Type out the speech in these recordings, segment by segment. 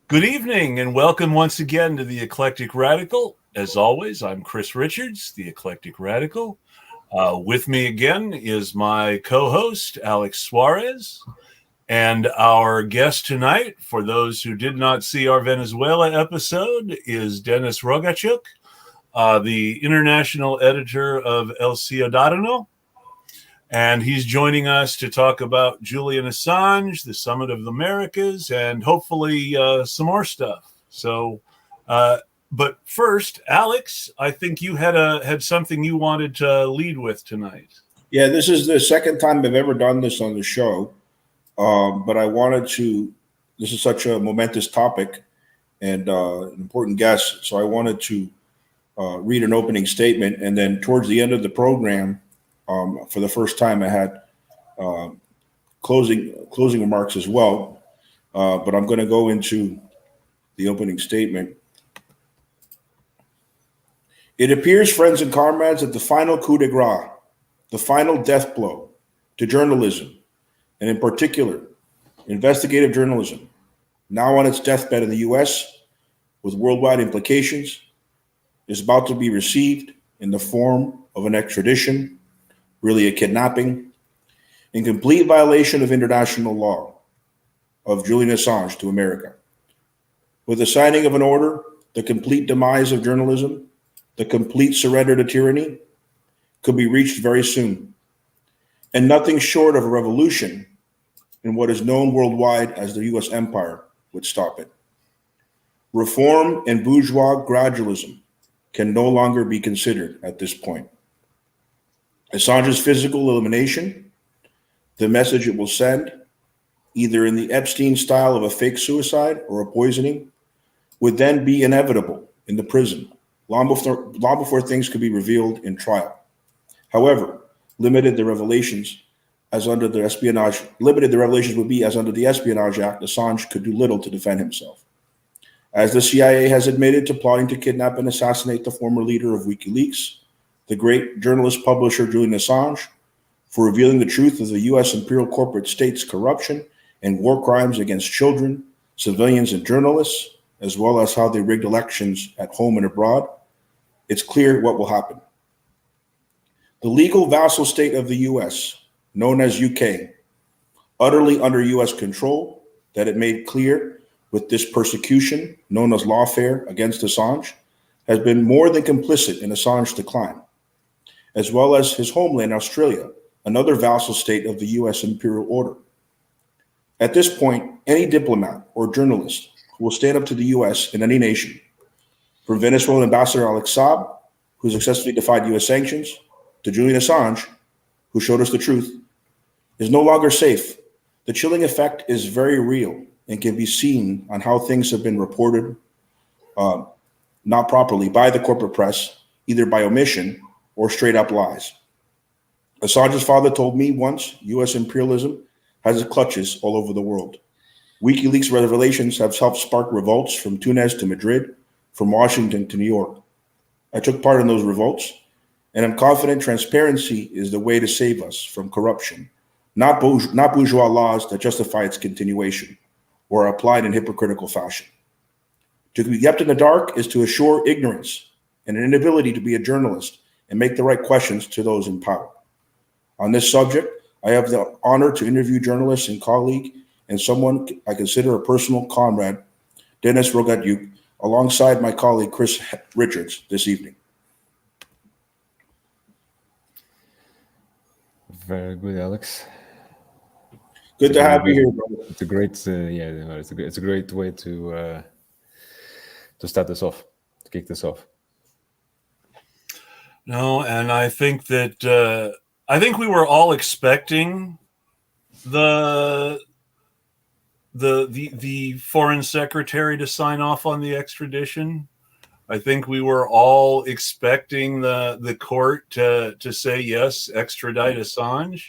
Good evening and welcome once again to the Eclectic Radical. As always, I'm Chris Richards, the Eclectic Radical. With me again is my co-host, Alex Suarez. And our guest tonight, for those who did not see our Venezuela episode, is Denis Rogatyuk, the international editor of El Ciudadano. And he's joining us to talk about Julian Assange, the Summit of the Americas, and hopefully some more stuff. So, but first, Alex, I think you had something you wanted to lead with tonight. Yeah, this is the second time I've ever done this on the show, but I wanted to. This is such a momentous topic and an important guest, so I wanted to read an opening statement, and then towards the end of the program. For the first time, I had closing remarks as well, but I'm going to go into the opening statement. It appears, friends and comrades, that the final coup de grace, the final death blow to journalism, and in particular, investigative journalism, now on its deathbed in the U.S. with worldwide implications, is about to be received in the form of an extradition, really a kidnapping, in complete violation of international law of Julian Assange to America. With the signing of an order, the complete demise of journalism, the complete surrender to tyranny, could be reached very soon. And nothing short of a revolution in what is known worldwide as the US empire would stop it. Reform and bourgeois gradualism can no longer be considered at this point. Assange's physical elimination, the message it will send, either in the Epstein style of a fake suicide or a poisoning, would then be inevitable in the prison, long before things could be revealed in trial. However, the revelations would be as under the Espionage Act, Assange could do little to defend himself. As the CIA has admitted to plotting to kidnap and assassinate the former leader of WikiLeaks, the great journalist publisher Julian Assange, for revealing the truth of the U.S. imperial corporate state's corruption and war crimes against children, civilians, and journalists, as well as how they rigged elections at home and abroad, it's clear what will happen. The legal vassal state of the U.S., known as UK, utterly under U.S. control, that it made clear with this persecution, known as lawfare against Assange, has been more than complicit in Assange's decline, as well as his homeland, Australia, another vassal state of the U.S. imperial order. At this point, any diplomat or journalist who will stand up to the U.S. in any nation, from Venezuelan Ambassador Alex Saab, who successfully defied U.S. sanctions, to Julian Assange, who showed us the truth, is no longer safe. The chilling effect is very real and can be seen on how things have been reported not properly by the corporate press, either by omission or straight up lies. Assange's father told me once, U.S. imperialism has its clutches all over the world. WikiLeaks revelations have helped spark revolts from Tunis to Madrid, from Washington to New York. I took part in those revolts, and I'm confident transparency is the way to save us from corruption, not bourgeois laws that justify its continuation or are applied in hypocritical fashion. To be kept in the dark is to assure ignorance and an inability to be a journalist and make the right questions to those in power. On this subject, I have the honor to interview journalist and colleague and someone I consider a personal comrade, Denis Rogatyuk, alongside my colleague Chris Richards this evening. Very good, Alex. Good to have you here, brother. It's a great, it's a great way to start this off, to kick this off. No, and I think that we were all expecting the foreign secretary to sign off on the extradition. I think we were all expecting the court to say yes, extradite Assange,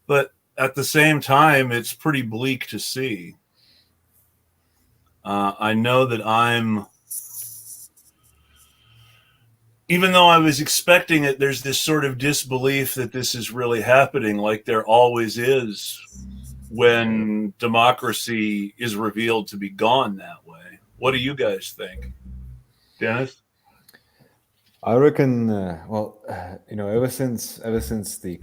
but at the same time, it's pretty bleak to see. I know that even though I was expecting it, there's this sort of disbelief that this is really happening, like there always is when democracy is revealed to be gone that way. What do you guys think, Dennis? I reckon. Ever since the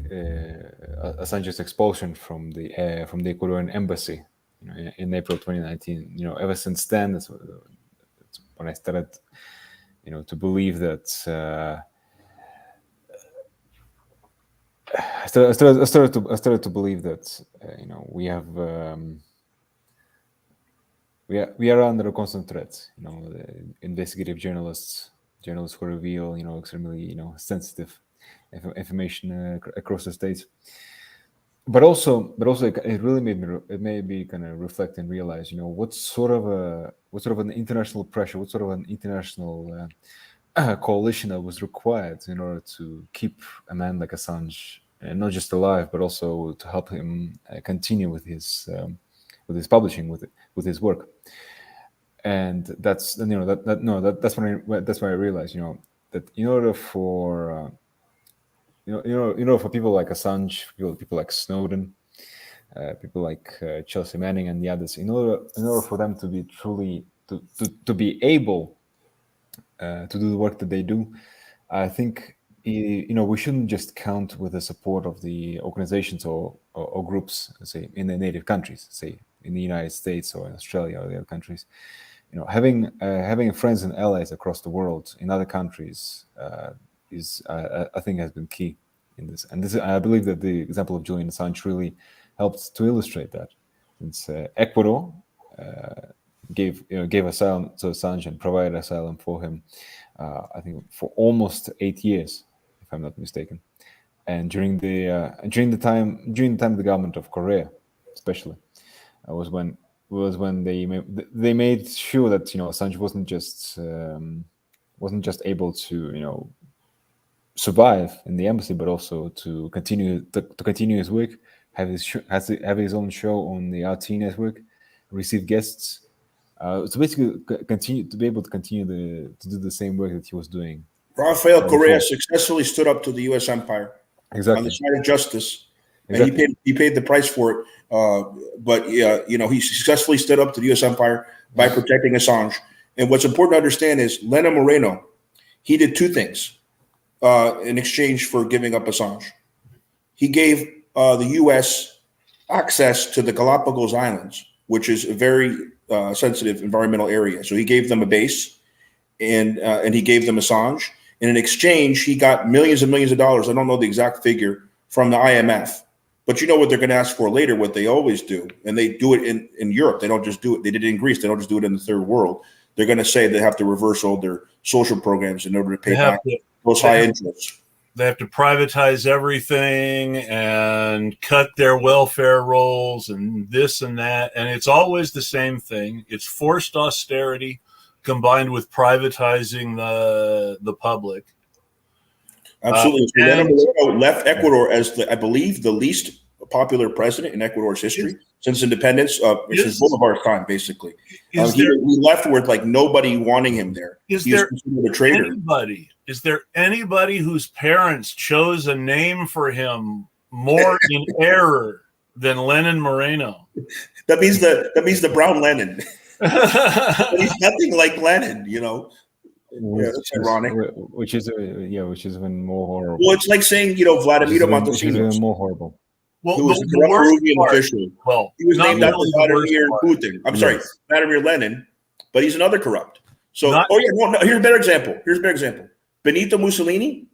Assange's expulsion from the Ecuadorian embassy, in April 2019, ever since then, that's when I started, to believe that. I started to believe that we have we are under a constant threat. The investigative journalists who reveal extremely sensitive information across the states. But also it really made me kind of reflect and realize what sort of an international pressure, what sort of an international coalition that was required in order to keep a man like Assange not just alive, but also to help him continue with his publishing, with his work. And that's that's when I realized that in order for for people like Assange, people like Snowden, people like Chelsea Manning and the others, in order for them to be truly to be able to do the work that they do, I think we shouldn't just count with the support of the organizations or groups, say in the native countries, say in the United States or in Australia or the other countries. Having friends and allies across the world in other countries is I think has been key in this. And this, I believe that the example of Julian Assange really helped to illustrate that. Since Ecuador gave asylum to Assange and provided asylum for him, I think for almost 8 years, if I'm not mistaken. And during the time of the government of Korea, especially, was when they made sure that Assange wasn't just able to survive in the embassy, but also to continue his work, have his own show on the RT network, receive guests, so basically to be able to continue to do the same work that he was doing. Rafael Correa successfully stood up to the U.S. empire on the side of justice. Exactly. And he paid the price for it. But he successfully stood up to the U.S. empire by protecting Assange. And what's important to understand is Lenin Moreno, he did two things in exchange for giving up Assange. He gave the U.S. access to the Galapagos Islands, which is a very sensitive environmental area. So he gave them a base, and he gave them Assange. And in exchange, he got millions and millions of dollars. I don't know the exact figure from the IMF. But you know what they're going to ask for later, what they always do. And they do it in Europe. They don't just do it. They did it in Greece. They don't just do it in the third world. They're going to say they have to reverse all their social programs in order to pay back those high interests. They have to privatize everything and cut their welfare rolls and this and that. And it's always the same thing. It's forced austerity combined with privatizing the public. Absolutely. Moreno left Ecuador as, I believe, the least popular president in Ecuador's history since independence, since Bolivar's time, basically. He left with nobody wanting him there. Is there anybody whose parents chose a name for him more in error than Lenin Moreno? That means the brown Lenin. But he's nothing like Lenin, that's ironic. Which is even more horrible. Well, it's like saying, Vladimir Montesinos. Which is even more horrible. Well, who was a corrupt Peruvian official. Well, he was named after Vladimir Putin. I'm sorry, Vladimir Lenin, but he's another corrupt. So, here's a better example. Benito Mussolini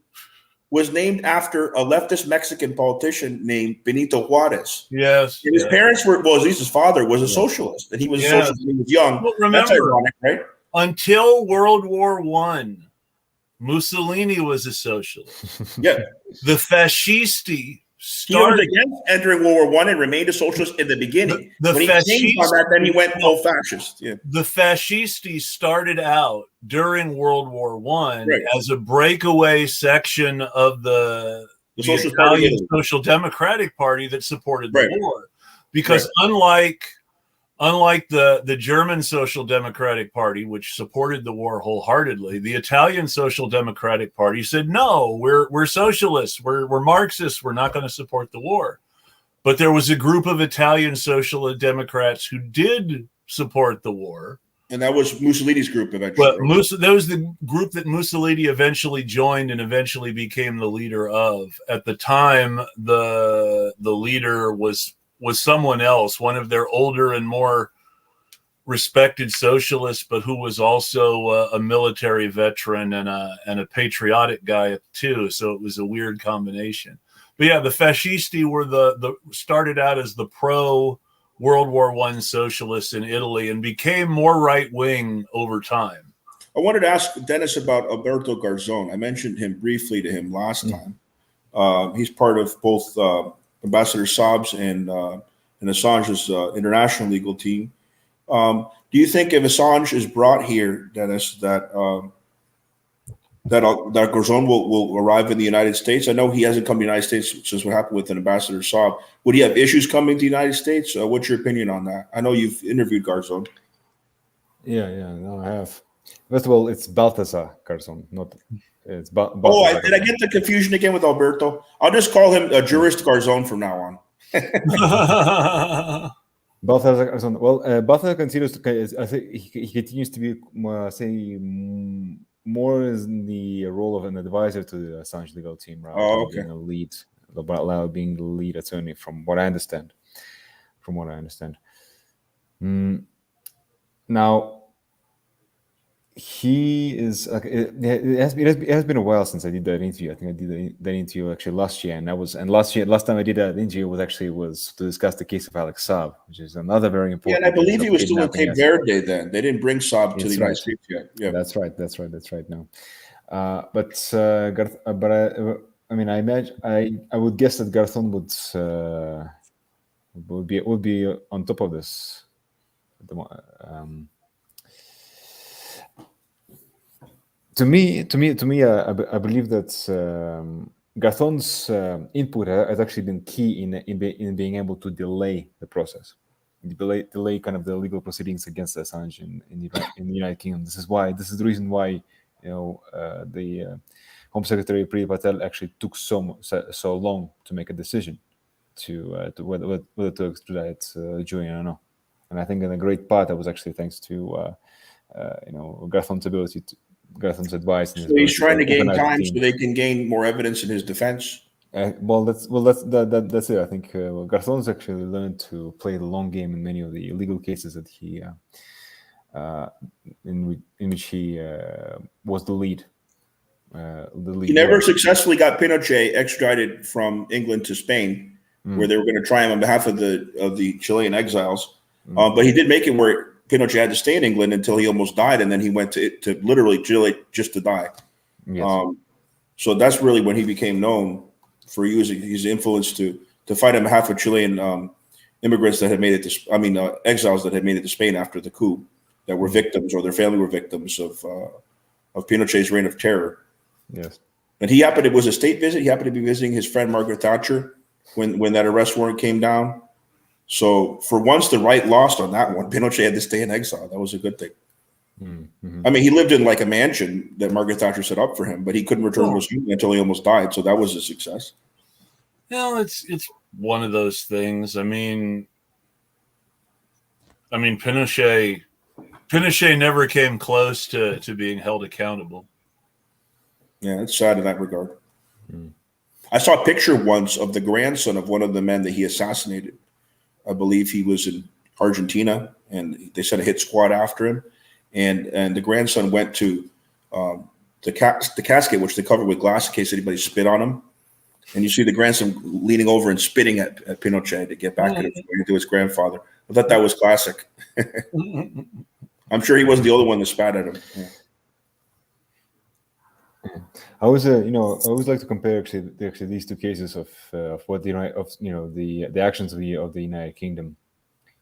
was named after a leftist Mexican politician named Benito Juarez. Yes. And his parents were, at least his father was a socialist, and he was a socialist when he was young. Well, remember, that's ironic, right? Until World War I, Mussolini was a socialist. Yeah. The fascisti started. He was against entering World War I and remained a socialist in the beginning. When he changed on that, then he went full fascist. Yeah. The fascisti started out during World War I as a breakaway section of the Italian Social Democratic Party that supported the war. Because unlike the German Social Democratic Party, which supported the war wholeheartedly, the Italian Social Democratic Party said, no, we're socialists, we're Marxists, we're not going to support the war. But there was a group of Italian Social Democrats who did support the war. And that was Mussolini's group eventually. But that was the group that Mussolini eventually joined and eventually became the leader of. At the time, the leader was someone else, one of their older and more respected socialists, but who was also a military veteran and a patriotic guy too. So it was a weird combination. But yeah, the fascisti were the started out as the pro World War I socialists in Italy and became more right wing over time. I wanted to ask Dennis about Alberto Garzon. I mentioned him briefly to him last time. He's part of both Ambassador Saab's and Assange's international legal team. Do you think if Assange is brought here, Dennis, that Garzon will arrive in the United States? I know he hasn't come to the United States since what happened with Ambassador Saab. Would he have issues coming to the United States? What's your opinion on that? I know you've interviewed Garzon. Yeah, no, I have. First of all, it's Balthazar Garzon, not it's Balthazar. Oh, did I get the confusion again with Alberto? I'll just call him Jurist Garzon from now on. Balthazar Garzon. Well, Balthazar continues to. I think he continues to be more in the role of an advisor to the Assange legal team rather than being a lead, being the lead attorney, from what I understand. Now, he is. It has been a while since I did that interview. I think I did that interview actually last year, and last time I did that interview was to discuss the case of Alex Saab, which is another very important. Yeah, and I believe he was still in Cape Verde then. They didn't bring Saab to the United States yet. Yeah, that's right. No, I mean, I imagine I would guess that Garzon would be on top of this. To me, I believe that Garzon's input has actually been key in being able to delay the process, delay kind of the legal proceedings against Assange in the United Kingdom. This is the reason why the Home Secretary Priti Patel actually took so long to make a decision to whether to extradite Julian or not. And I think in a great part that was actually thanks to Garzon's ability to. Garzon's advice. So he's trying to gain time so they can gain more evidence in his defense. That's it. I think Garzon's actually learned to play the long game in many of the legal cases that he in which he was the lead. He never successfully got Pinochet extradited from England to Spain, where they were going to try him on behalf of the Chilean exiles. But he did make it where Pinochet had to stay in England until he almost died, and then he went to literally Chile just to die. Yes. So that's really when he became known for using his influence to fight on behalf of Chilean immigrants that had made it to, exiles that had made it to Spain after the coup, that were victims or their family were victims of Pinochet's reign of terror. Yes. And it was a state visit. He happened to be visiting his friend Margaret Thatcher when that arrest warrant came down. So for once, the right lost on that one. Pinochet had to stay in exile. That was a good thing. Mm-hmm. I mean, he lived in like a mansion that Margaret Thatcher set up for him, but he couldn't return to his family until he almost died. So that was a success. It's one of those things. I mean, Pinochet never came close to being held accountable. Yeah, it's sad in that regard. I saw a picture once of the grandson of one of the men that he assassinated. I believe he was in Argentina, and they sent a hit squad after him. And the grandson went to the casket, which they covered with glass in case anybody spit on him. And you see the grandson leaning over and spitting at Pinochet to get back to his grandfather. I thought that was classic. I'm sure he wasn't the only one that spat at him. Yeah. I always like to compare actually these two cases of what the actions of the United Kingdom.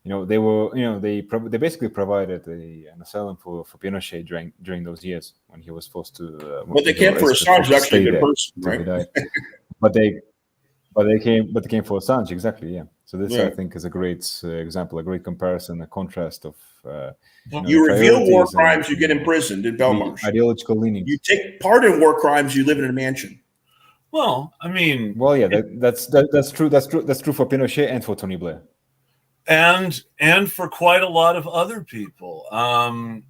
They basically provided an asylum for Pinochet during those years when he was forced to. But they came for Assange, actually, a good person, right? But they came for Assange, exactly. Yeah. So this, I think, is a great example, a great comparison, a contrast of. You reveal war crimes, you get imprisoned in Belmarsh. Ideological leanings. You take part in war crimes, you live in a mansion. Well, I mean, Well, yeah, that's true. That's true for Pinochet and for Tony Blair, and for quite a lot of other people. And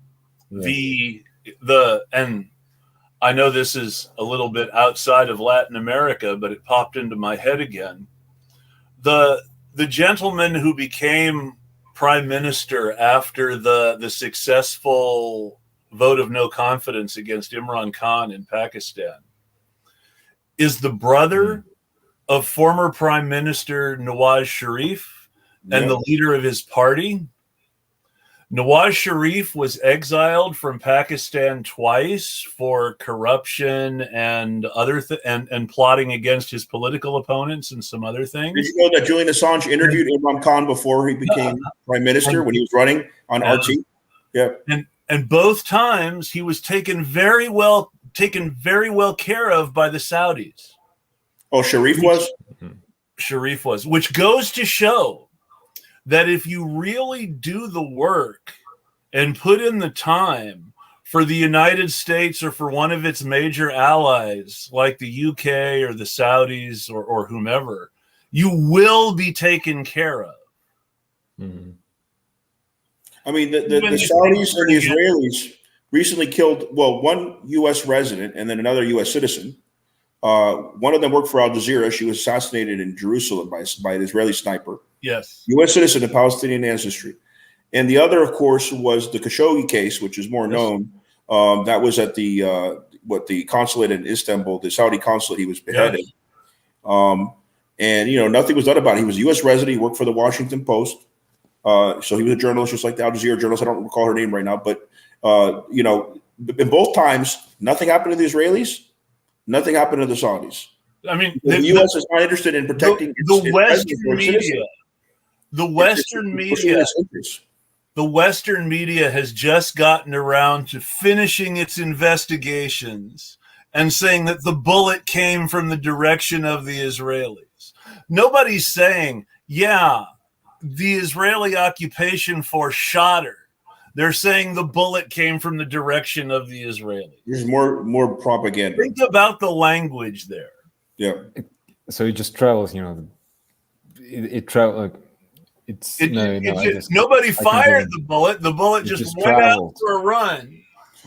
I know this is a little bit outside of Latin America, but it popped into my head again. The gentleman who became prime minister after the successful vote of no confidence against Imran Khan in Pakistan is the brother of former Prime Minister Nawaz Sharif and the leader of his party. Nawaz Sharif was exiled from Pakistan twice for corruption and and plotting against his political opponents and some other things. Did you know that Julian Assange interviewed Imran Khan before he became prime minister when he was running on RT? Yeah. And both times he was taken very well care of by the Saudis. Oh, Sharif was? Sharif was, which goes to show that if you really do the work and put in the time for the United States or for one of its major allies, like the UK or the Saudis or whomever, you will be taken care of. Mm-hmm. I mean, the Saudis and the Israelis recently killed, one U.S. resident and then another U.S. citizen. One of them worked for Al Jazeera. She was assassinated in Jerusalem by an Israeli sniper. Yes. U.S. citizen of Palestinian ancestry. And the other, of course, was the Khashoggi case, which is more known. That was at the consulate in Istanbul, the Saudi consulate. He was beheaded. Yes. And, nothing was done about it. He was a U.S. resident. He worked for the Washington Post. So he was a journalist, just like the Al Jazeera journalist. I don't recall her name right now. But, in both times, nothing happened to the Israelis. Nothing happened to the Saudis. I mean, the U.S. is not interested in protecting the Western media. The Western media has just gotten around to finishing its investigations and saying that the bullet came from the direction of the Israelis. Nobody's saying, the Israeli occupation force shot her. They're saying the bullet came from the direction of the Israelis. There's more propaganda. Think about the language there. Yeah. So it just travels, it travels. Nobody fired the bullet. The bullet just went out for a run.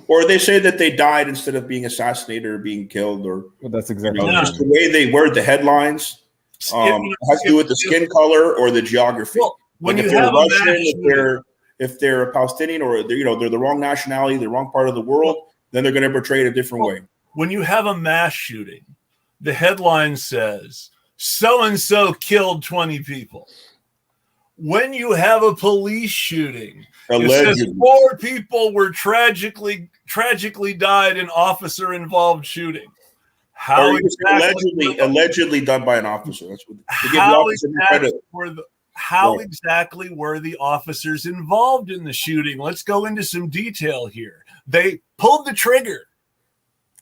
Or they say that they died instead of being assassinated or being killed. Or that's exactly just the way they word the headlines has to do with the skin color or the geography. Well, when if they're Russian, if they're a Palestinian or they're the wrong nationality, the wrong part of the world, then they're going to portray it a different way. When you have a mass shooting, the headline says so-and-so killed 20 people. When you have a police shooting, it says 4 people were tragically died in officer-involved shooting. Allegedly done by an officer. That's what to give the officer credit. How exactly were the officers involved in the shooting? Let's go into some detail here. They pulled the trigger.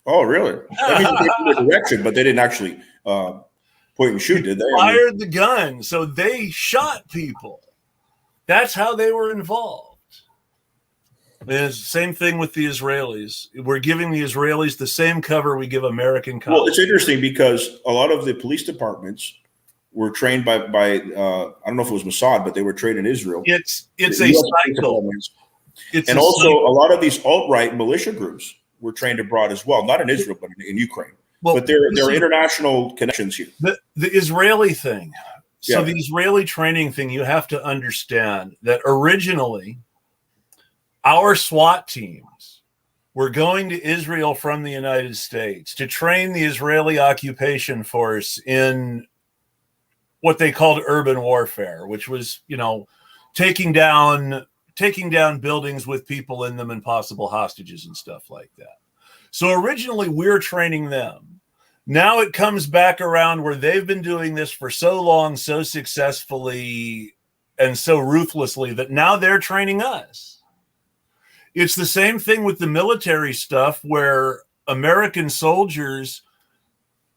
Oh, really? That means they took the direction, but they didn't actually point and shoot, did they? Fired the gun, so they shot people. That's how they were involved. And it's the same thing with the Israelis. We're giving the Israelis the same cover we give American cops. Well, it's interesting because a lot of the police departments were trained by I don't know if it was Mossad, but they were trained in Israel. It's a cycle. And also a lot of these alt-right militia groups were trained abroad as well, not in Israel, but in Ukraine. Well, but there are international connections here. The Israeli thing. So the Israeli training thing, you have to understand that originally our SWAT teams were going to Israel from the United States to train the Israeli occupation force in what they called urban warfare, which was, taking down buildings with people in them and possible hostages and stuff like that. So originally we're training them. Now it comes back around where they've been doing this for so long, so successfully, and so ruthlessly that now they're training us. It's the same thing with the military stuff where American soldiers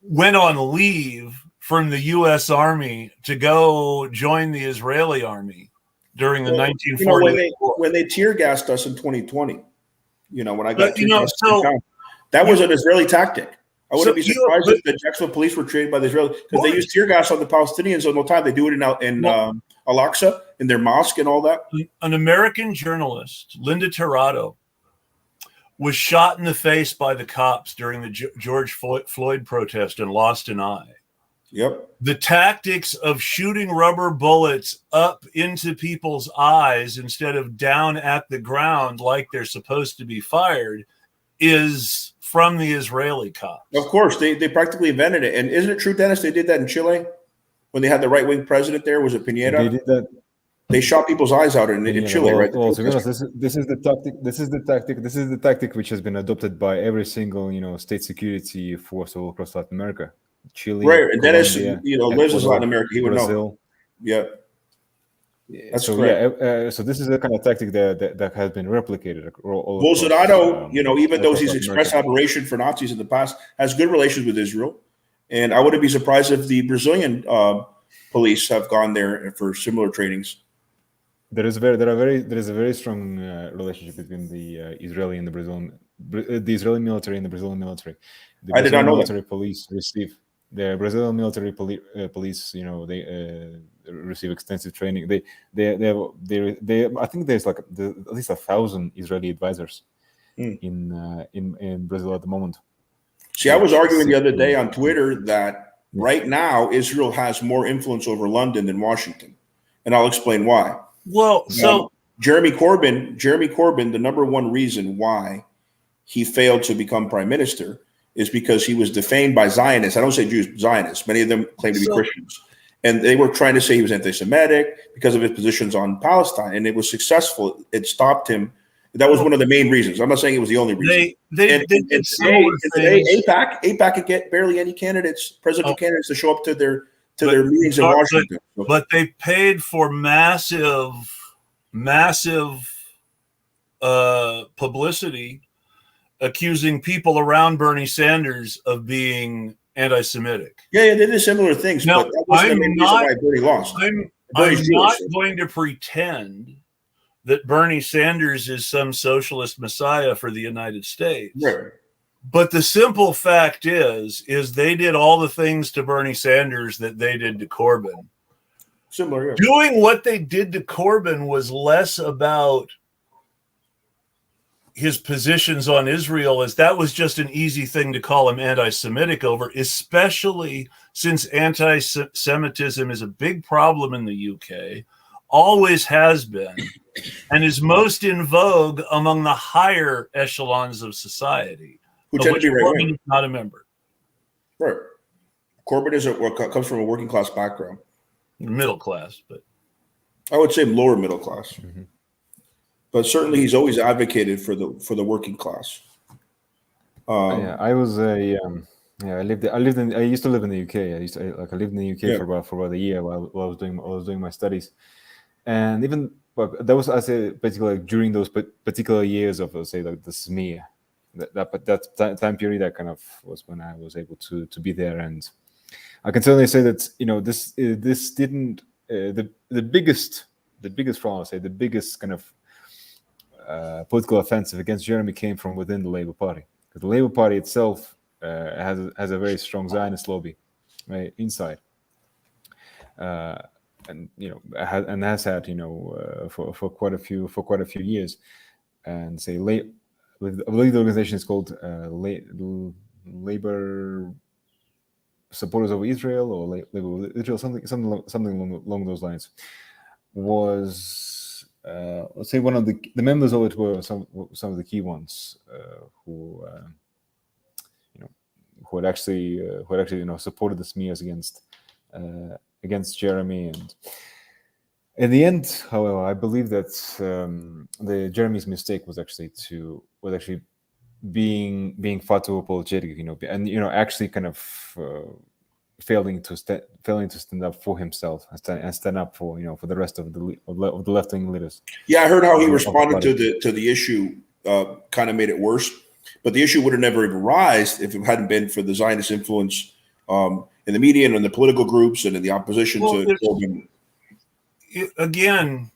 went on leave from the U.S. Army to go join the Israeli army during the 1940s. When they tear gassed us in 2020, when I got that was an Israeli tactic. I wouldn't be surprised if the Jacksonville police were trained by the Israelis, because they use tear gas on the Palestinians all the time. They do it in Al-Aqsa, in their mosque and all that. An American journalist, Linda Tirado, was shot in the face by the cops during the George Floyd protest and lost an eye. Yep. The tactics of shooting rubber bullets up into people's eyes instead of down at the ground like they're supposed to be fired is from the Israeli cops. Of course, they practically invented it. And isn't it true, Dennis, they did that in Chile when they had the right-wing president there? Was it Piñera? They did that. They shot people's eyes out in Chile, right? Well, to be honest, this is the tactic which has been adopted by every single state security force all across Latin America. Chile, right, and Dennis, Colombia, lives in Latin America. He would Brazil. know. Yeah, that's correct. So this is the kind of tactic that has been replicated all Bolsonaro, even though he's expressed admiration for Nazis in the past, has good relations with Israel, and I wouldn't be surprised if the Brazilian police have gone there for similar trainings. There is a very strong relationship between the Israeli and the Israeli military and the Brazilian military. I did not know military police receive the Brazilian military police. They receive extensive training. They I think there's at least 1,000 Israeli advisors in Brazil at the moment. See, I was arguing the other day on Twitter that right now Israel has more influence over London than Washington, and I'll explain why. Well, so Jeremy Corbyn, the number one reason why he failed to become prime minister is because he was defamed by Zionists. I don't say Jews, Zionists. Many of them claim to be Christians. And they were trying to say he was anti-Semitic because of his positions on Palestine. And it was successful. It stopped him. That was one of the main reasons. I'm not saying it was the only reason. Today, AIPAC could get barely any presidential candidates to show up to their meetings in Washington. But they paid for massive publicity accusing people around Bernie Sanders of being anti-Semitic. Yeah, they did similar things. Now, but that wasn't the main reason why Bernie lost. I'm not going to pretend that Bernie Sanders is some socialist messiah for the United States. Right. But the simple fact is they did all the things to Bernie Sanders that they did to Corbyn. Similar, yeah. Doing what they did to Corbyn was less about his positions on Israel, as that was just an easy thing to call him anti-Semitic over, especially since anti-Semitism is a big problem in the UK, always has been, and is most in vogue among the higher echelons of society. Who tend to be right-wing. Corbyn is not a member. Right. Corbyn comes from a working class background. Middle class, but I would say lower middle class. Mm-hmm. But certainly he's always advocated for the working class. I was I used to live in the UK. I lived in the UK for about a year while I was doing my studies. And even that was, I say, particularly during those particular years of, let's say, like the smear. That time period, that kind of was when I was able to be there, and I can certainly say that this didn't the biggest problem, I'll say, the biggest kind of political offensive against Jeremy came from within the Labour Party, because the Labour Party itself has a very strong Zionist lobby, right, inside, and has had for quite a few years, and say I believe the organization is called Labor Supporters of Israel, or Labor Israel, something along those lines. Was let's say one of the members of it were some of the key ones who had actually supported the smears against Jeremy. And in the end, however, I believe that the Jeremy's mistake was actually being far too apologetic, and actually kind of failing to stand up for himself and stand up for for the rest of the left wing leaders. Yeah, I heard how he responded to the issue. Kind of made it worse, but the issue would have never even arisen if it hadn't been for the Zionist influence in the media and in the political groups and in the opposition to Corbyn. Again,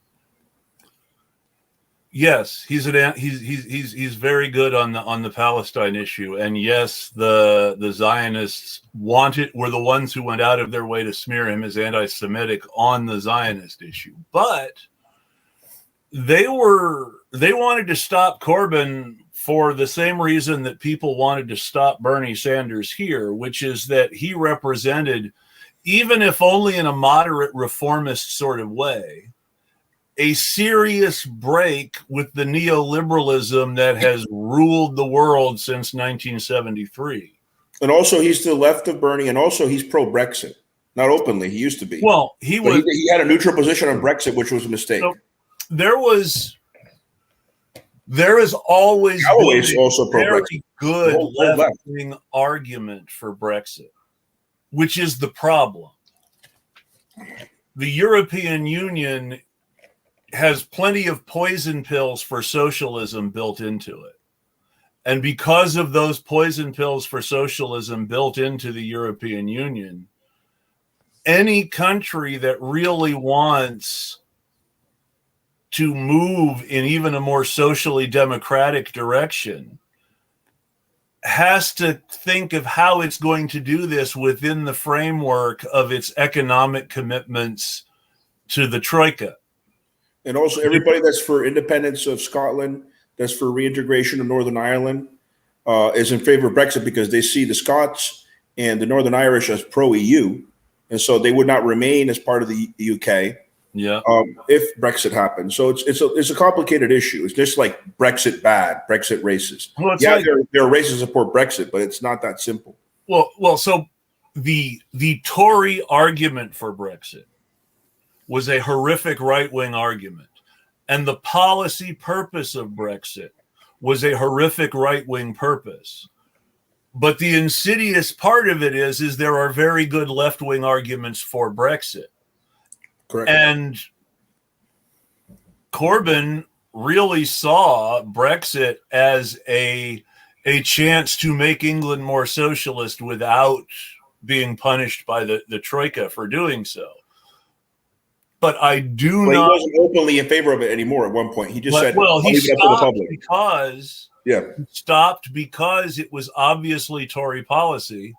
Yes, he's very good on the Palestine issue, and yes, the Zionists were the ones who went out of their way to smear him as anti-Semitic on the Zionist issue, but they wanted to stop Corbyn for the same reason that people wanted to stop Bernie Sanders here, which is that he represented, even if only in a moderate reformist sort of way, a serious break with the neoliberalism that has ruled the world since 1973. And also, he's to the left of Bernie, and also he's pro-Brexit. Not openly, he used to be. Well, he had a neutral position on Brexit, which was a mistake. So there has always been also a very good left-wing argument for Brexit, which is the problem. The European Union has plenty of poison pills for socialism built into it. And because of those poison pills for socialism built into the European Union, any country that really wants to move in even a more socially democratic direction has to think of how it's going to do this within the framework of its economic commitments to the Troika. And also everybody that's for independence of Scotland, that's for reintegration of Northern Ireland, is in favor of Brexit because they see the Scots and the Northern Irish as pro-EU. And so they would not remain as part of the UK if Brexit happens. So it's a complicated issue. It's just like Brexit bad, Brexit racist. Well, there are races that support Brexit, but it's not that simple. Well, so the Tory argument for Brexit was a horrific right-wing argument. And the policy purpose of Brexit was a horrific right-wing purpose. But the insidious part of it is there are very good left-wing arguments for Brexit. Correct. And Corbyn really saw Brexit as a chance to make England more socialist without being punished by the Troika for doing so. But I do not. He wasn't openly in favor of it anymore at one point. He just said, "Well, he stopped because it was obviously Tory policy,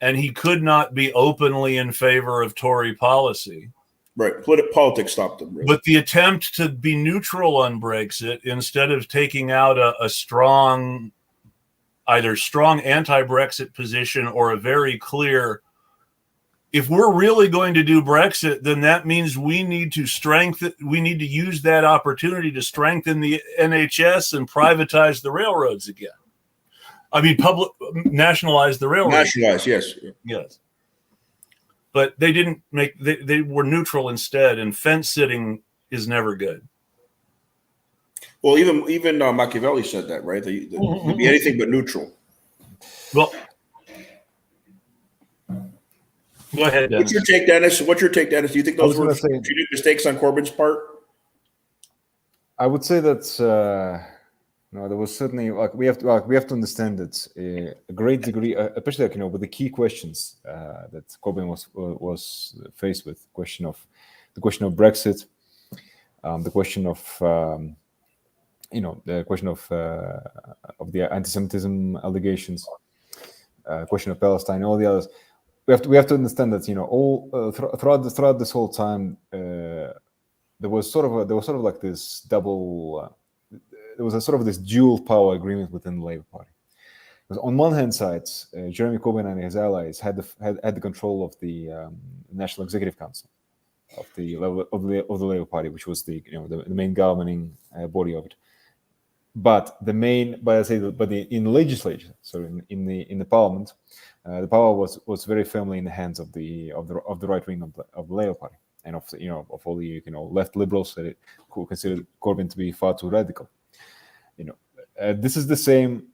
and he could not be openly in favor of Tory policy." Right, politics stopped him. Really. But the attempt to be neutral on Brexit, instead of taking out a strong, either strong anti-Brexit position or a very clear, if we're really going to do Brexit, then that means we need to use that opportunity to strengthen the NHS and privatize the railroads again. I mean, nationalize the railroads. Nationalize, yes. Yes. But they didn't they were neutral instead, and fence sitting is never good. Well, even Machiavelli said that, right? They'd be anything but neutral. Well, go ahead, Dennis. What's your take, Dennis? Do you think those were strategic mistakes on Corbyn's part? I would say that there was certainly we have to understand that a great degree, especially with the key questions that Corbyn was faced with, the question of Brexit, the question of the anti-Semitism allegations, question of Palestine, all the others. We have to understand that throughout this whole time there was sort of like this double. There was this dual power agreement within the Labour Party. Because on one hand side, Jeremy Corbyn and his allies had the control of the National Executive Council of the Labour Party, which was the main governing body of it. But in the legislature, so in the Parliament, the power was very firmly in the hands of the right wing of the Labour Party and of all the left liberals who considered Corbyn to be far too radical. This is the same,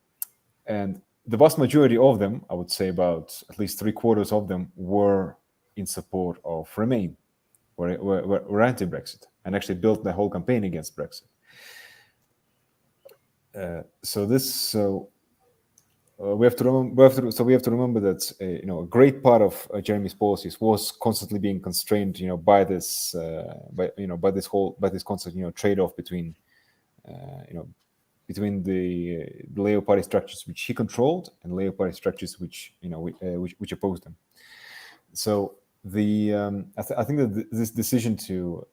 and the vast majority of them, I would say about at least 3/4 of them, were in support of Remain, were anti-Brexit, and actually built the whole campaign against Brexit. We have to remember that a great part of Jeremy's policies was constantly being constrained, by this constant trade-off between between the Labour Party structures which he controlled and Labour Party structures which which opposed him. So I think that this decision to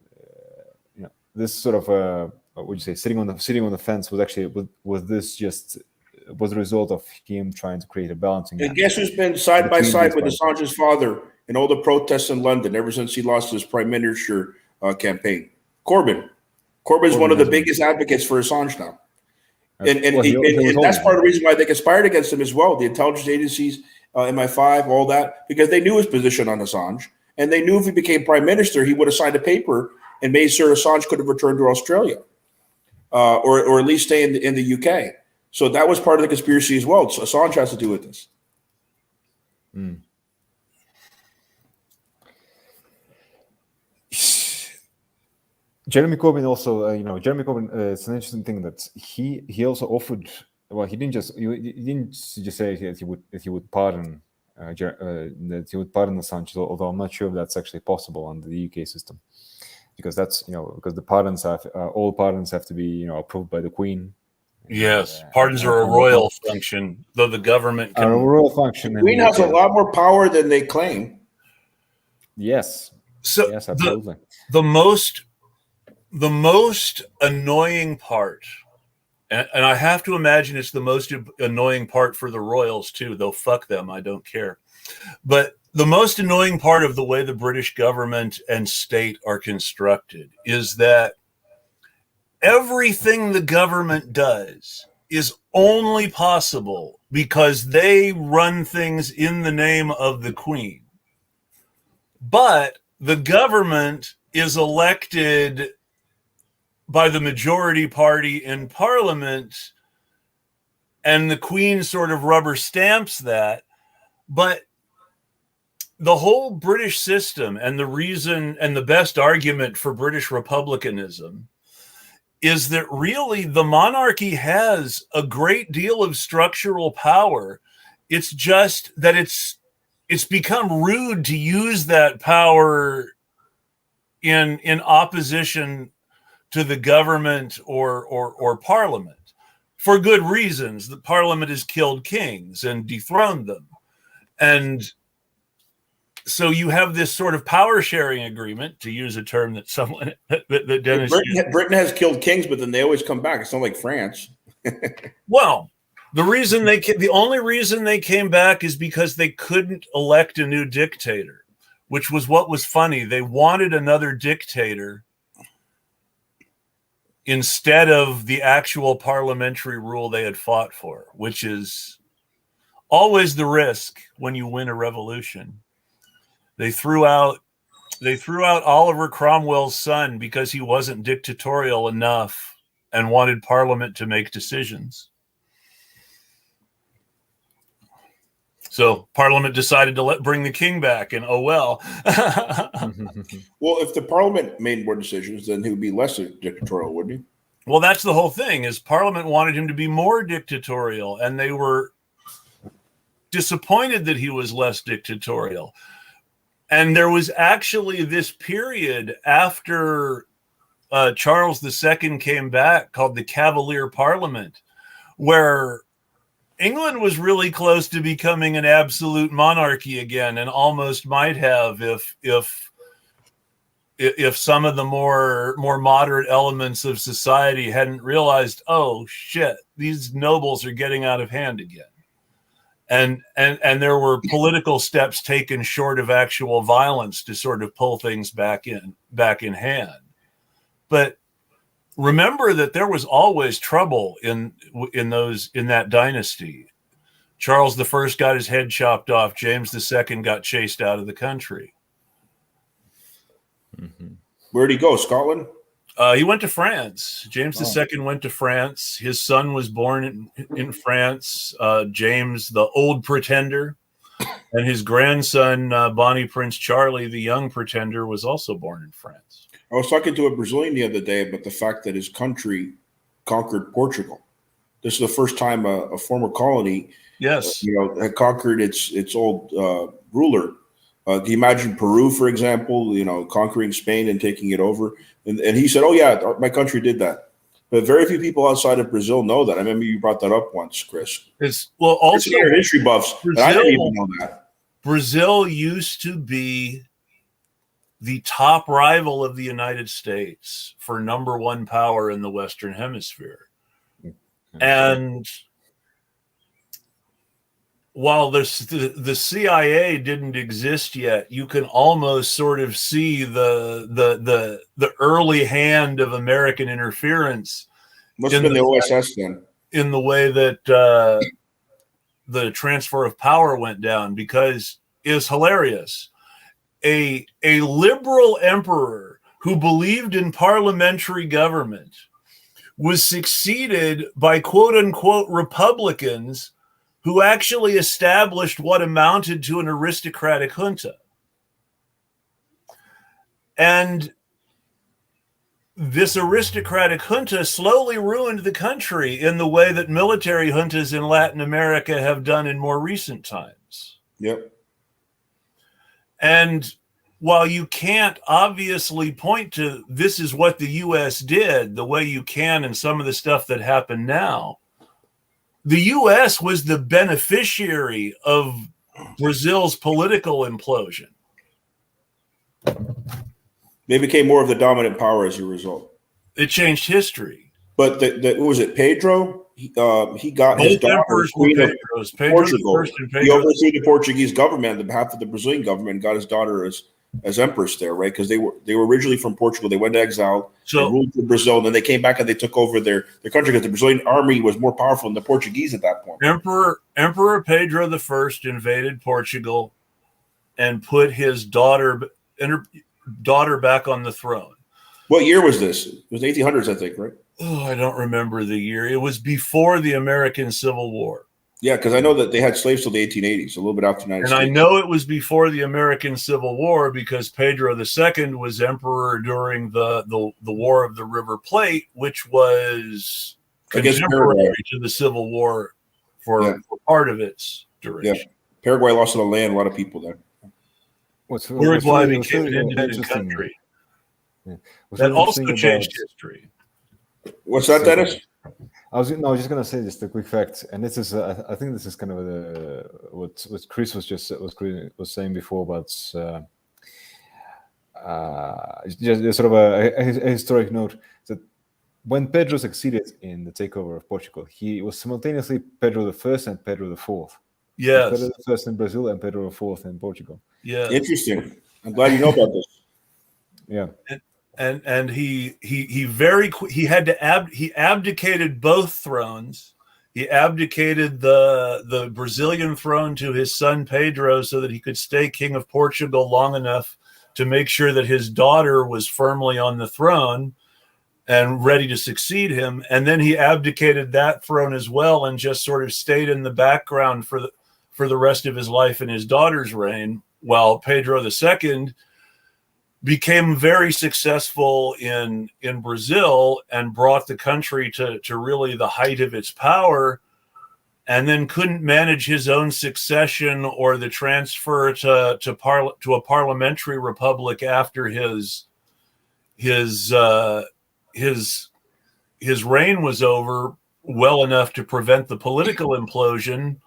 this sort of what would you say, sitting on the fence was actually was the result of him trying to create a balancing act. And guess who's been side by side with Assange's father in all the protests in London ever since he lost his prime minister campaign? Corbyn. Corbyn's one of the biggest advocates for Assange now. And that's part of the reason why they conspired against him as well. The intelligence agencies, MI5, all that, because they knew his position on Assange. And they knew if he became prime minister, he would have signed a paper and made sure Assange could have returned to Australia or at least stay in the UK. So that was part of the conspiracy as well. So Assange has to do with this. Mm. Jeremy Corbyn also, Jeremy Corbyn. It's an interesting thing that he also offered. Well, he didn't just say that he would pardon Assange, although I'm not sure if that's actually possible under the UK system, because that's because the pardons all pardons have to be approved by the Queen. Yes, pardons are a royal function, though the government can. A royal function. The Queen has a lot more power than they claim. Yes. So yes, absolutely. The most annoying part, and I have to imagine it's the most annoying part for the royals too, though fuck them, I don't care. But the most annoying part of the way the British government and state are constructed is that everything the government does is only possible because they run things in the name of the Queen. But the government is elected by the majority party in Parliament, and the Queen sort of rubber stamps that. But the whole British system, and the reason and the best argument for British republicanism, is that really the monarchy has a great deal of structural power. It's just that it's become rude to use that power in opposition to the government or Parliament for good reasons. The Parliament has killed kings and dethroned them. And so you have this sort of power sharing agreement, to use a term that someone that Dennis Britain has killed kings, but then they always come back. It's not like France. Well, the only reason they came back is because they couldn't elect a new dictator, which was what was funny. They wanted another dictator instead of the actual parliamentary rule they had fought for, which is always the risk when you win a revolution. They threw out Oliver Cromwell's son because he wasn't dictatorial enough and wanted Parliament to make decisions. So Parliament decided to bring the king back, and oh well. Well, if the Parliament made more decisions, then he would be less dictatorial, wouldn't he? Well, that's the whole thing, is Parliament wanted him to be more dictatorial, and they were disappointed that he was less dictatorial. And there was actually this period after Charles II came back called the Cavalier Parliament, where England was really close to becoming an absolute monarchy again, and almost might have if some of the more moderate elements of society hadn't realized, oh shit, these nobles are getting out of hand again. And there were political steps taken short of actual violence to sort of pull things back in hand. But remember that there was always trouble in that dynasty. Charles I got his head chopped off. James II got chased out of the country. Mm-hmm. Where'd he go? Scotland? He went to France. James II went to France. His son was born in France, James, the Old Pretender. And his grandson, Bonnie Prince Charlie, the Young Pretender, was also born in France. I was talking to a Brazilian the other day about the fact that his country conquered Portugal. This is the first time a former colony, yes, had conquered its old ruler. Can you imagine Peru, for example, conquering Spain and taking it over? And he said, oh, yeah, my country did that. But very few people outside of Brazil know that. I remember you brought that up once, Chris. Also history buffs, but I didn't even know that. Brazil used to be the top rival of the United States for number one power in the Western Hemisphere. And while the CIA didn't exist yet, you can almost sort of see the early hand of American interference. Must have been the OSS then. In the way that the transfer of power went down, because it's hilarious. A liberal emperor who believed in parliamentary government was succeeded by quote unquote Republicans who actually established what amounted to an aristocratic junta. And this aristocratic junta slowly ruined the country in the way that military juntas in Latin America have done in more recent times. Yep. And while you can't obviously point to this is what the U.S. did the way you can in some of the stuff that happened now, the U.S. was the beneficiary of Brazil's political implosion. They became more of the dominant power as a result. It changed history. But what was it, Pedro? He got his daughter, Queen of Portugal. He overthrew the Portuguese government on behalf of the Brazilian government and got his daughter as empress there, right? Because they were originally from Portugal. They went to exile, they ruled for Brazil, and then they came back and they took over their country because the Brazilian army was more powerful than the Portuguese at that point. Emperor Pedro I invaded Portugal and put his daughter back on the throne. What year was this? It was 1800s, I think, right? Oh, I don't remember the year. It was before the American Civil War. Yeah, because I know that they had slaves till the 1880s, a little bit after the United States. And I know it was before the American Civil War because Pedro II was emperor during the War of the River Plate, which was contemporary to the Civil War for part of its duration. Yeah. Paraguay lost a lot of land, a lot of people there. Uruguay became an independent country. Yeah. That also changed history. What's that, Dennis? I was just gonna say just a quick fact, and this is I think this is kind of what Chris was saying before about just sort of a historic note that when Pedro succeeded in the takeover of Portugal, he was simultaneously Pedro I and Pedro IV. Yes, Pedro I in Brazil and Pedro IV in Portugal. Yeah, interesting. I'm glad you know about this. Yeah. And he abdicated both thrones. He abdicated the Brazilian throne to his son Pedro so that he could stay king of Portugal long enough to make sure that his daughter was firmly on the throne and ready to succeed him. And then he abdicated that throne as well and just sort of stayed in the background for the rest of his life in his daughter's reign, while Pedro II became very successful in Brazil and brought the country to really the height of its power, and then couldn't manage his own succession or the transfer to a parliamentary republic after his reign was over well enough to prevent the political implosion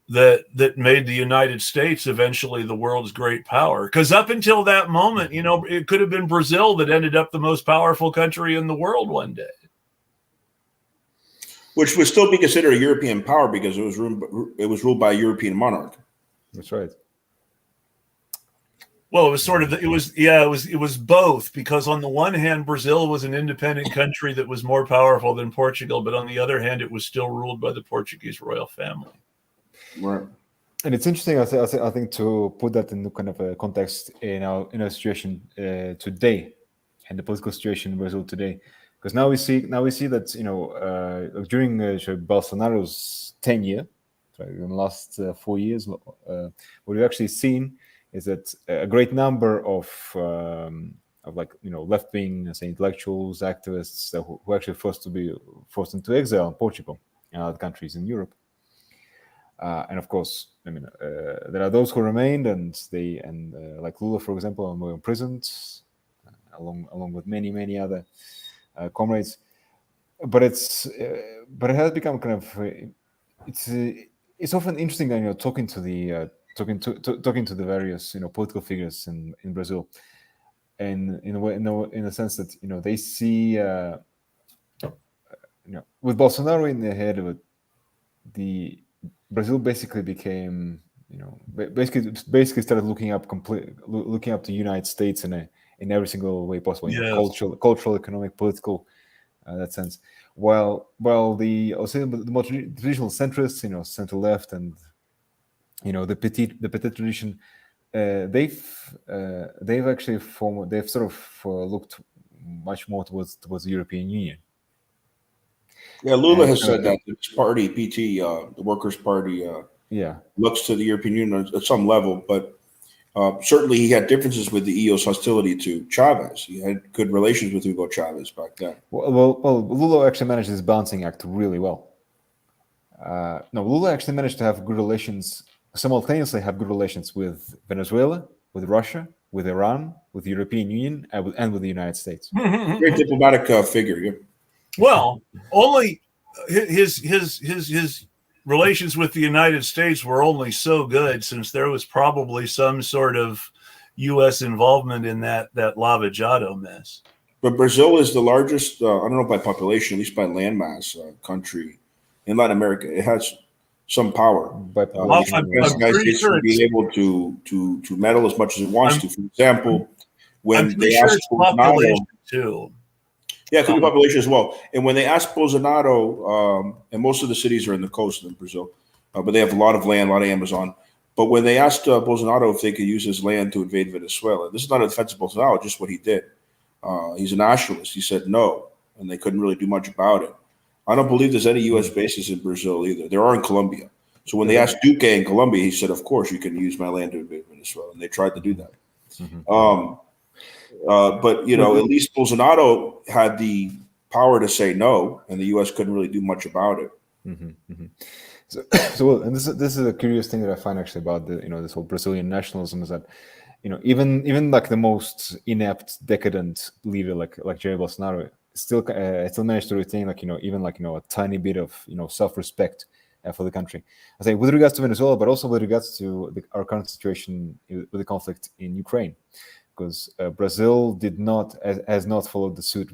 that made the United States eventually the world's great power. Because up until that moment, it could have been Brazil that ended up the most powerful country in the world one day. Which would still be considered a European power because it was ruled by a European monarch. That's right. Well, it was both, because on the one hand, Brazil was an independent country that was more powerful than Portugal, but on the other hand, it was still ruled by the Portuguese royal family. Right. And it's interesting, I think, to put that in kind of a context in our situation today, and the political situation in Brazil today, because now we see that during Bolsonaro's tenure, in the last 4 years, what we've actually seen is that a great number of left-wing, intellectuals, activists who actually forced into exile in Portugal and other countries in Europe. And of course, there are those who remained, and like Lula, for example, were imprisoned, along with many other comrades. but it has become kind of it's often interesting that talking to the talking to the various political figures in Brazil, and in a way, in a sense that they see with Bolsonaro in the head of it, the Brazil basically became basically started looking up the United States in every single way possible, Yes. cultural, economic, political, that sense. While the more traditional centrists, center left, and the petite tradition, they've actually they've sort of looked much more towards the European Union. Yeah, Lula And has said that his party, PT, the Workers' Party, yeah, looks to the European Union at some level, but certainly he had differences with the EU's hostility to Chavez. He had good relations with Hugo Chavez back then. well, Lula actually managed this balancing act really well. No, Lula actually managed to have good relations, simultaneously have good relations with Venezuela, with Russia, with Iran, with the European Union, and with the United States. Very diplomatic figure. Yeah. Well, only his relations with the United States were only so good since there was probably some sort of U.S. involvement in that Lava Jato mess. But Brazil is the largest, I don't know by population, at least by landmass, country in Latin America. It has some power. I'm pretty sure it's being able to meddle as much as it wants to. For example, when they sure asked it's population too. Yeah, it could be population as well. And when they asked Bolsonaro, and most of the cities are in the coast in Brazil, but they have a lot of land, a lot of Amazon. But when they asked Bolsonaro if they could use his land to invade Venezuela, this is not a defense of Bolsonaro, just what he did. He's a nationalist. He said no, and they couldn't really do much about it. I don't believe there's any U.S. bases in Brazil either. There are in Colombia. So when they asked Duque in Colombia, he said, of course, you can use my land to invade Venezuela. And they tried to do that. But, at least Bolsonaro had the power to say no, and the U.S. couldn't really do much about it. So and this is a curious thing that I find actually about this whole Brazilian nationalism is that even like the most inept, decadent leader like Jair Bolsonaro still managed to retain even a tiny bit of self-respect for the country. I say with regards to Venezuela, but also with regards to our current situation with the conflict in Ukraine, because Brazil has not followed the suit,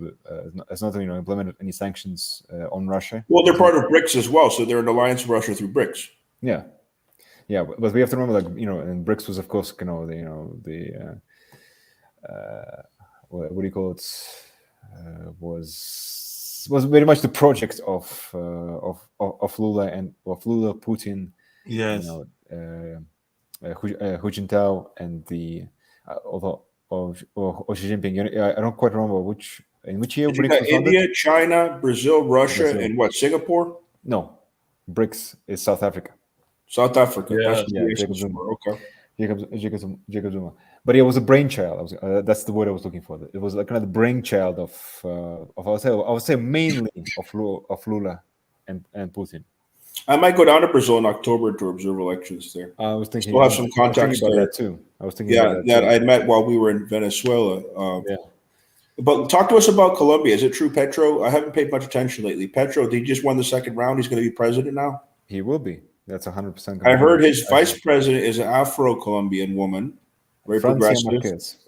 has not implemented any sanctions on Russia. Well, they're part of BRICS as well, so they're in alliance with Russia through BRICS. Yeah, but we have to remember and BRICS was of course what do you call it? Was very much the project of Lula Putin, yes, Hu Jintao, and the Xi Jinping. I don't quite remember in which year BRICS was India, founded? China, Brazil, Russia, and what? Singapore? No, BRICS is South Africa. South Africa. Jacob Zuma. Okay. Jacob Zuma. But it was a brainchild. That's the word I was looking for. It was kind of the brainchild of I would say mainly of Lula and Putin. I might go down to Brazil in October to observe elections there. I was thinking. Still have some contacts about there. That too. I was thinking about that I met while we were in Venezuela. But talk to us about Colombia. Is it true, Petro? I haven't paid much attention lately. Petro, he just won the second round. He's going to be president now. He will be. That's 100%. I heard his vice president is an Afro-Colombian woman, very progressive. Marquez.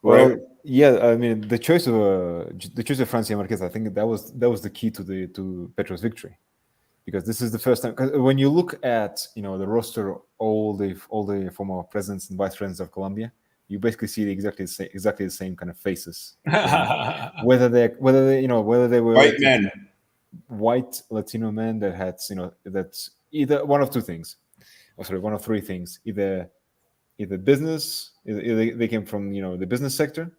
Well, right? Yeah. I mean, the choice of Francia Marquez, I think that was the key to Petro's victory, because this is the first time. Because when you look at the roster of all the former presidents and vice presidents of Colombia, you basically see exactly the same kind of faces. whether they were white men, white Latino men that had that's either one of two things, one of three things: either business, either they came from the business sector,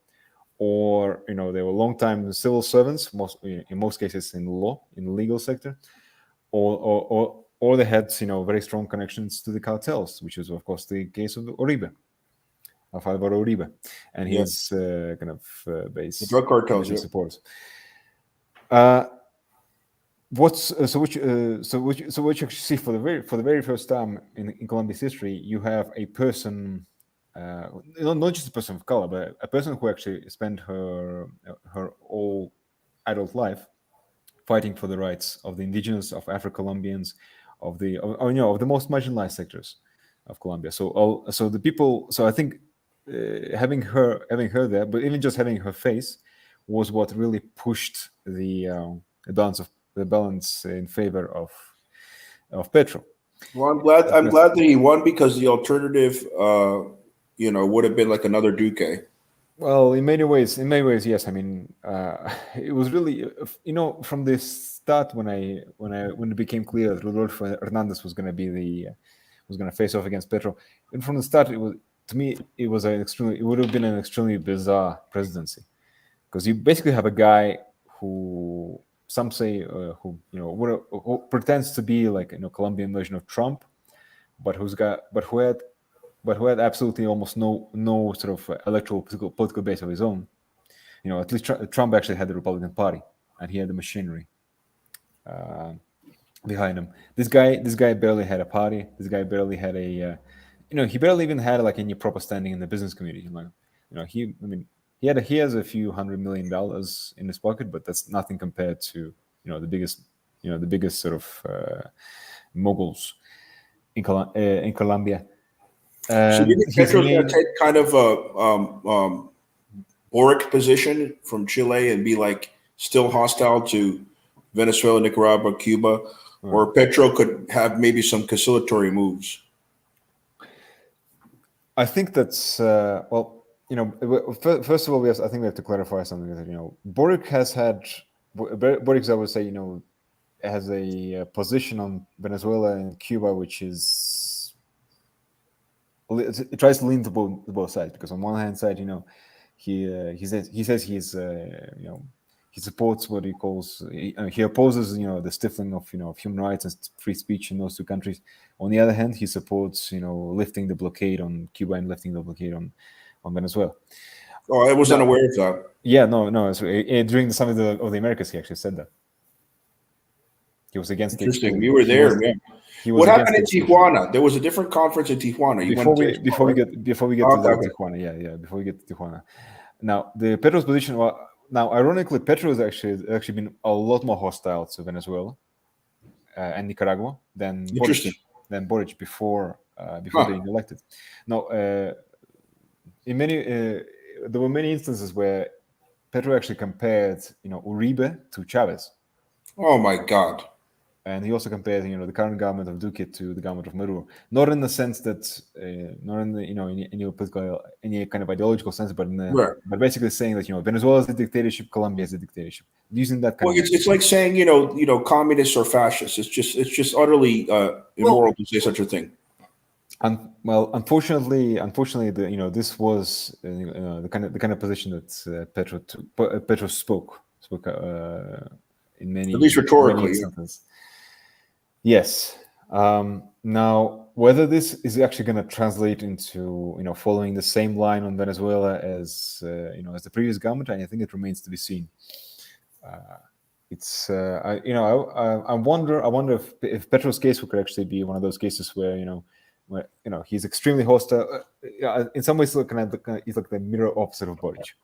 or they were long-time civil servants, in most cases in the legal sector, or they had very strong connections to the cartels, which is of course the case of Uribe. Of Alvaro Uribe and his kind of base, the drug cartels, supporters. What you actually see for the very first time in Colombia's history, you have a person, not just a person of color, but a person who actually spent her whole adult life fighting for the rights of the indigenous, of Afro-Colombians, of the most marginalized sectors of Colombia. So the people. So I think having her there, but even just having her face, was what really pushed the balance in favor of Petro. Well, I'm glad that he won, because the alternative, would have been like another Duque. Well, in many ways, yes. I mean, it was really, from the start when it became clear that Rodolfo Hernandez was going to face off against Petro, and from the start, it would have been an extremely bizarre presidency, because you basically have a guy who some say who pretends to be like Colombian version of Trump, but who had absolutely almost no sort of electoral political base of his own. At least Trump actually had the Republican Party, and he had the machinery behind him. This guy barely had a party. This guy barely had he barely even had like any proper standing in the business community. He has a few $100 million in his pocket, but that's nothing compared to the biggest sort of moguls in Colombia. So you think Petro's going to take kind of a Boric position from Chile and be like still hostile to Venezuela, Nicaragua, Cuba, or Petro could have maybe some conciliatory moves? I think that's first of all, I think we have to clarify something. That Boric, as I would say, has a position on Venezuela and Cuba, which is it tries to lean to both sides, because on one hand side, he says he supports what he calls he opposes the stifling of human rights and free speech in those two countries. On the other hand, he supports lifting the blockade on Cuba and lifting the blockade on Venezuela. Oh, I was unaware of that. Yeah, no. During the Summit of the Americas, he actually said that. He was against. Interesting. You were there. What happened in Tijuana? There was a different conference in Tijuana. Before we get to Tijuana, yeah. Before we get to Tijuana, now the Petro's position. Well, now ironically, Petro has actually been a lot more hostile to Venezuela and Nicaragua than Boric before being elected. Now, there were many instances where Petro actually compared Uribe to Chavez. Oh my God! And he also compared the current government of Duque to the government of Maduro, not in the sense that not in the any kind of ideological sense, but but basically saying that Venezuela is a dictatorship, Colombia is a dictatorship, using that kind of it's like saying communists or fascists. It's just utterly immoral to say such a thing. Unfortunately, this was the kind of position that Petro spoke in many, at least rhetorically. Yes. Now, whether this is actually going to translate into following the same line on Venezuela as as the previous government, I think it remains to be seen. I wonder if Petro's case could actually be one of those cases where he's extremely hostile. In some ways, he's like the mirror opposite of Boric.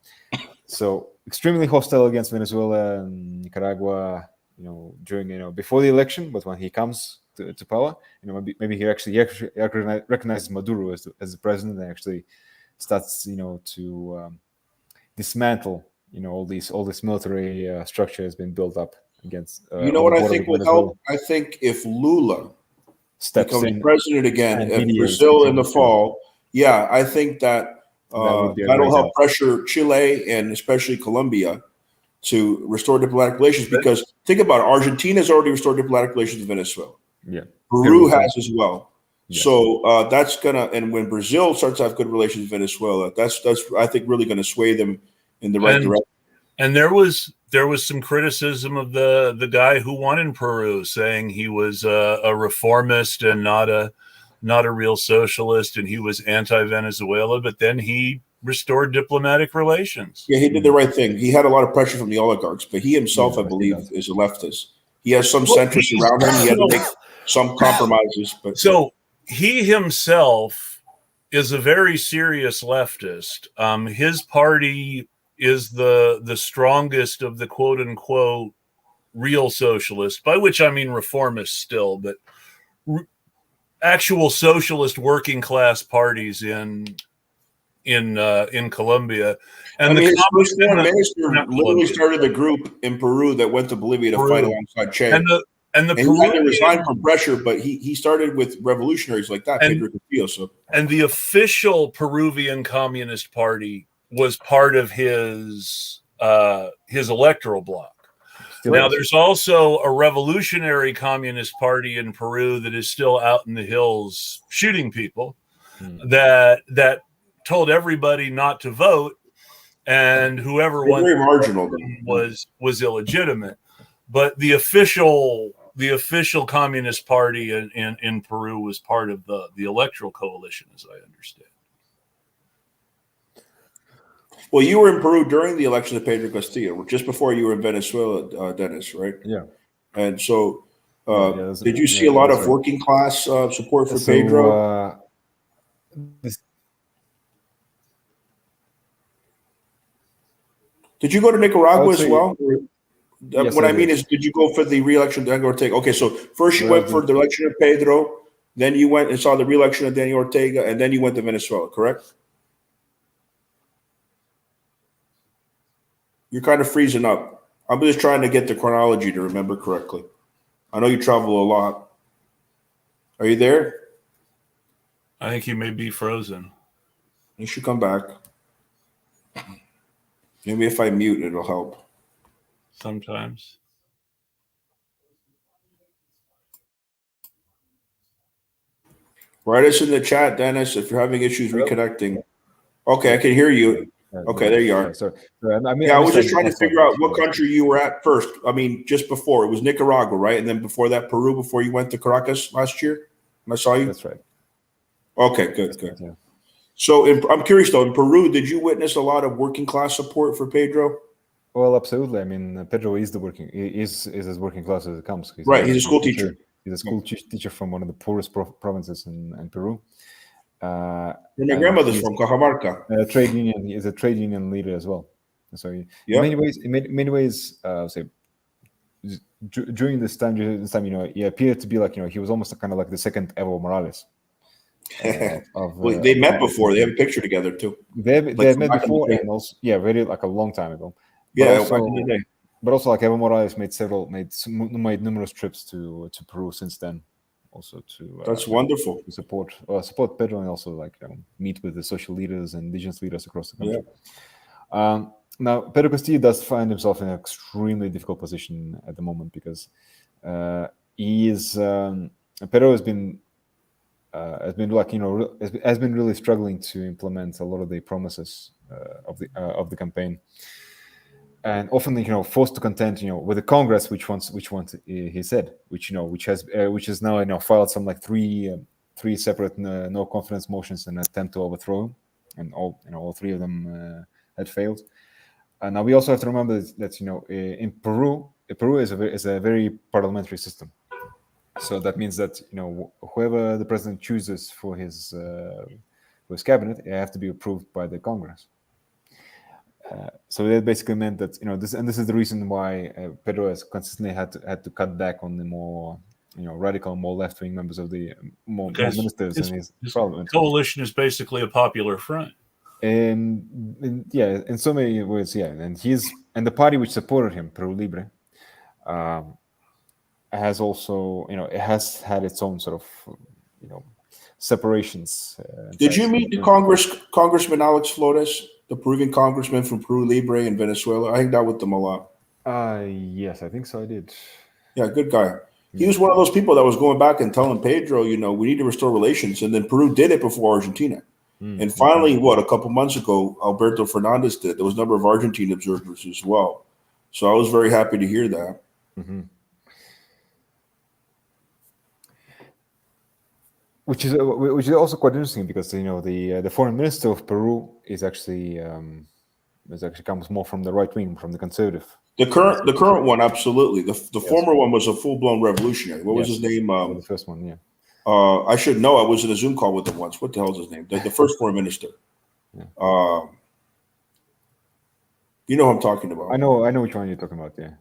So extremely hostile against Venezuela and Nicaragua, during before the election, but when he comes to power, maybe he actually recognizes Maduro as the president and actually starts to dismantle all this military structure has been built up against. What I think would help? I think if Lula becomes president again in Brazil in the fall, I think that'll help pressure Chile and especially Colombia to restore diplomatic relations, because think about it, Argentina's already restored diplomatic relations with Venezuela. Yeah, Peru has as well. Yeah. So that's and when Brazil starts to have good relations with Venezuela, that's I think really gonna sway them in the right direction. And there was some criticism of the guy who won in Peru, saying he was a reformist and not a real socialist, and he was anti-Venezuela, but then he restored diplomatic relations. Yeah, he did the right thing. He had a lot of pressure from the oligarchs, but he himself, I believe, is a leftist. He has some centrists around him. He had to make some compromises. But so he himself is a very serious leftist. His party is the strongest of the quote unquote real socialist, by which I mean reformist still, but actual socialist working class parties in Colombia. And his first foreign minister literally started a group in Peru that went to Bolivia to fight alongside Che. And he had to resign from pressure, but he started with revolutionaries like that, Pedro Castillo. So. And the official Peruvian Communist Party was part of his electoral bloc. Now, there's also a revolutionary communist party in Peru that is still out in the hills shooting people that told everybody not to vote, and whoever won very marginal was illegitimate. But the official Communist Party in Peru was part of the electoral coalition, as I understand. Well, you were in Peru during the election of Pedro Castillo, just before you were in Venezuela, Dennis, right? Yeah. And so, did you see a lot of working class support for Pedro? Did you go to Nicaragua as well? Yes, what I mean is, did you go for the re-election of Daniel Ortega? Okay, so first you went for the election of Pedro, then you went and saw the re-election of Daniel Ortega, and then you went to Venezuela, correct? You're kind of freezing up. I'm just trying to get the chronology to remember correctly. I know you travel a lot. Are you there? I think you may be frozen. You should come back. Maybe if I mute, it'll help. Sometimes. Write us in the chat, Dennis, if you're having issues reconnecting. Okay, I can hear you. Okay, there you are. I was just trying to figure out what country you were at first. I mean, just before. It was Nicaragua, right? And then before that, Peru, before you went to Caracas last year? When I saw you? That's right. Okay, good. Yeah. So I'm curious, though, in Peru, did you witness a lot of working class support for Pedro? Well, absolutely. I mean, Pedro is as working class as it comes. He's a school teacher. He's a school teacher from one of the poorest provinces in Peru. My grandmother's from Cajamarca. He is a trade union leader as well. So in many ways, say during this time, he appeared to be like he was almost kind of like the second Evo Morales. They met before. They have a picture together too. They met before, and also very like a long time ago. Back in the day. But also, like Evo Morales made numerous trips to Peru since then. Also to that's wonderful. To support Pedro, and also like meet with the social leaders and indigenous leaders across the country. Yeah. Now Pedro Castillo does find himself in an extremely difficult position at the moment because he is Pedro has been really struggling to implement a lot of the promises of the campaign. And often, forced to contend, with the Congress, which he said, which has now filed some like three separate no confidence motions in an attempt to overthrow him, and all three of them had failed. And now we also have to remember that in Peru is a very parliamentary system. So that means that whoever the president chooses for his cabinet, it have to be approved by the Congress. So that basically meant that this is the reason why Pedro has consistently had to cut back on the more radical, more left-wing members of the more ministers in his parliament. Coalition is basically a popular front. In so many ways, yeah. And the party which supported him, Peru Libre, has also it has had its own sort of separations. Did you meet the Congressman Alex Flores, the Peruvian congressman from Peru Libre in Venezuela? I hanged out with them a lot. Yes, I think so. I did. Yeah, good guy. He was one of those people that was going back and telling Pedro, we need to restore relations. And then Peru did it before Argentina. And finally, a couple months ago, Alberto Fernandez did. There was a number of Argentine observers as well. So I was very happy to hear that. Mm-hmm. Which is also quite interesting because the foreign minister of Peru is actually comes more from the right wing, from the conservative. The current one, absolutely. The former one was a full blown revolutionary. What was his name? The first one, yeah. I should know. I was in a Zoom call with him once. What the hell is his name? The first foreign minister. Yeah. You know who I'm talking about. I know which one you're talking about. Yeah.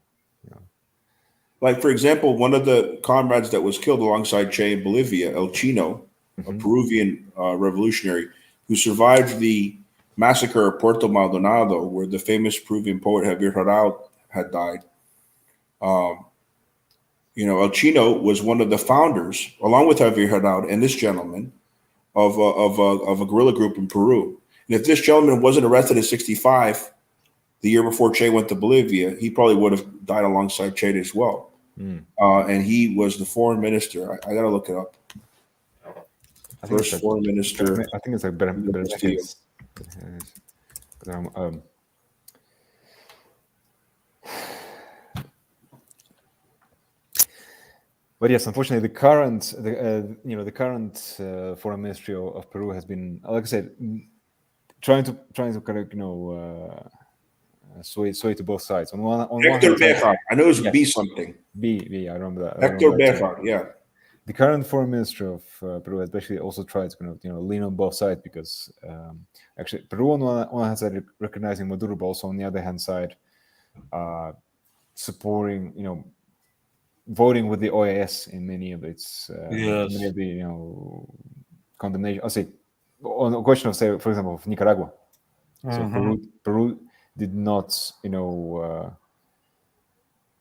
Like, for example, one of the comrades that was killed alongside Che in Bolivia, El Chino, a Peruvian revolutionary who survived the massacre of Puerto Maldonado, where the famous Peruvian poet Javier Jarral had died. El Chino was one of the founders, along with Javier Jarral and this gentleman, of a guerrilla group in Peru. And if this gentleman wasn't arrested in '65, the year before Che went to Bolivia, he probably would have died alongside Che as well. And he was the foreign minister. I got to look it up. First foreign minister. I think it's like Bermúdez. But yes, unfortunately, the current foreign ministry of Peru has been, like I said, trying to kind of sway to both sides. On Hector Bejar. I know it's B something. B. I remember that. Hector Bejar. Yeah. The current foreign minister of Peru has basically also tried to kind of lean on both sides because actually Peru on one hand side recognizing Maduro, but also on the other hand side supporting voting with the OAS in many of its many of the condemnation. I'll say on the question of, say, for example, of Nicaragua. So Peru did not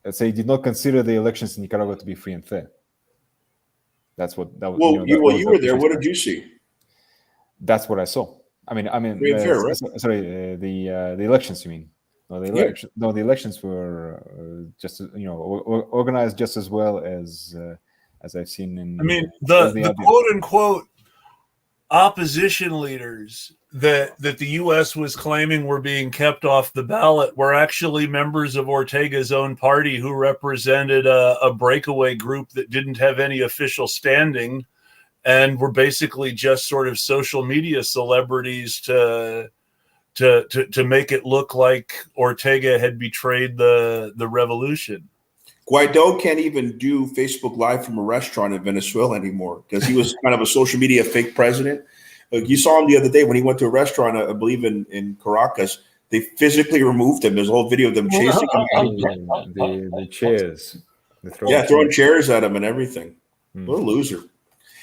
let's say did not consider the elections in Nicaragua to be free and fair. That's what that was. Well, you were there. What did you see? That's what I saw. I mean, free and fair, right? Sorry, the elections. You mean? No, the elections were just organized just as well as I've seen in. I mean, the quote unquote opposition leaders that the U.S. was claiming were being kept off the ballot were actually members of Ortega's own party who represented a breakaway group that didn't have any official standing and were basically just sort of social media celebrities to make it look like Ortega had betrayed the revolution. Guaido can't even do Facebook Live from a restaurant in Venezuela anymore because he was kind of a social media fake president. You saw him the other day when he went to a restaurant, I believe in Caracas. They physically removed him. There's a whole video of them chasing him. The chairs. Throwing chairs at him and everything. What a loser.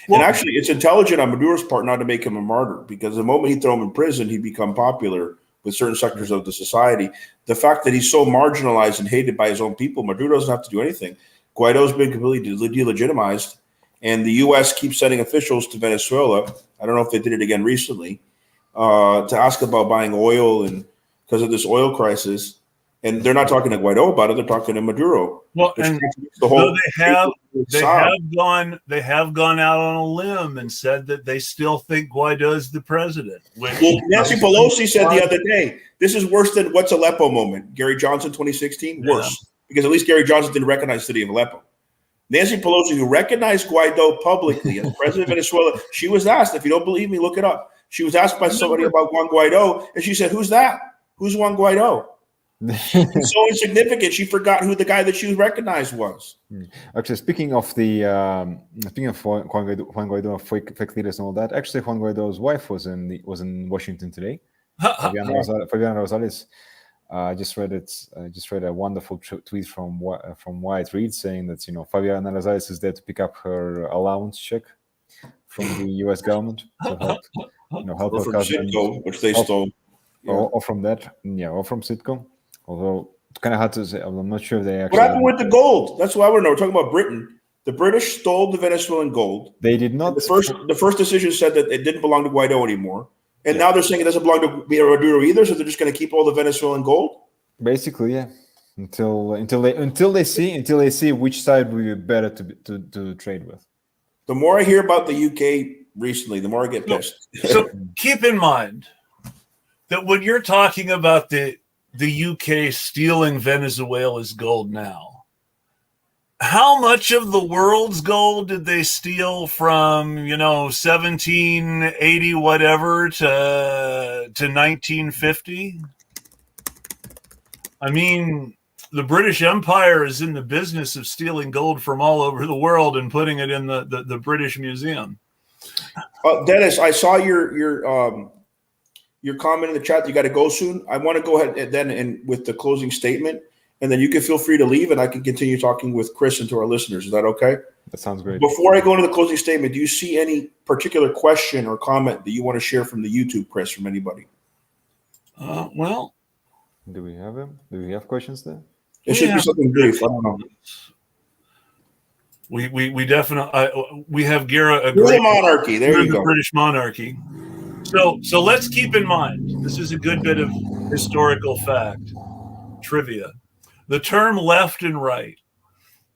And actually, it's intelligent on Maduro's part not to make him a martyr because the moment he throw him in prison, he'd become popular with certain sectors of the society. The fact that he's so marginalized and hated by his own people, Maduro doesn't have to do anything. Guaido's been completely delegitimized, and the U.S. keeps sending officials to Venezuela. I don't know if they did it again recently, to ask about buying oil and because of this oil crisis. And they're not talking to Guaido about it; they're talking to Maduro. Well, and they have gone out on a limb and said that they still think Guaido is the president. Nancy Pelosi said the other day, "This is worse than what's Aleppo moment." Gary Johnson, 2016, worse because at least Gary Johnson didn't recognize the city of Aleppo. Nancy Pelosi, who recognized Guaido publicly as president of Venezuela, she was asked, if you don't believe me, look it up. She was asked by somebody about Juan Guaido, and she said, "Who's that? Who's Juan Guaido?" It's so insignificant. She forgot who the guy that she recognized was. Actually, speaking of Juan Guaido, fake leaders and all that, actually, Juan Guaido's wife was in Washington today. Fabiana Rosales. I just read a wonderful tweet from Wyatt Reed saying that Fabiana Rosales is there to pick up her allowance check from the U.S. government to help or her from cousin, Citgo, which they stole, or from that, or from Citgo. Although it's kind of hard to say. I'm not sure if they actually. What happened with the gold? That's what I want to know. We're talking about Britain. The British stole the Venezuelan gold. They did not. The first decision said that it didn't belong to Guaido anymore, and now they're saying it doesn't belong to Maduro either. So they're just going to keep all the Venezuelan gold. Basically, yeah. Until they see which side would be better to trade with. The more I hear about the UK recently, the more I get pissed. So keep in mind that when you're talking about the UK stealing Venezuela's gold now, how much of the world's gold did they steal from 1780 whatever to 1950? I mean, the British Empire is in the business of stealing gold from all over the world and putting it in the British Museum. Dennis, I saw your comment in the chat. You got to go soon. I want to go ahead and then with the closing statement. and then you can feel free to leave, and I can continue talking with Chris and to our listeners. Is that okay? That sounds great. Before I go into the closing statement, do you see any particular question or comment that you want to share from the YouTube, Chris, from anybody? Well, do we have them? Do we have questions there? It should be something brief. I don't know. We definitely we have Gara We're the monarchy. There you go. British monarchy. So let's keep in mind, this is a good bit of historical fact, trivia. The term left and right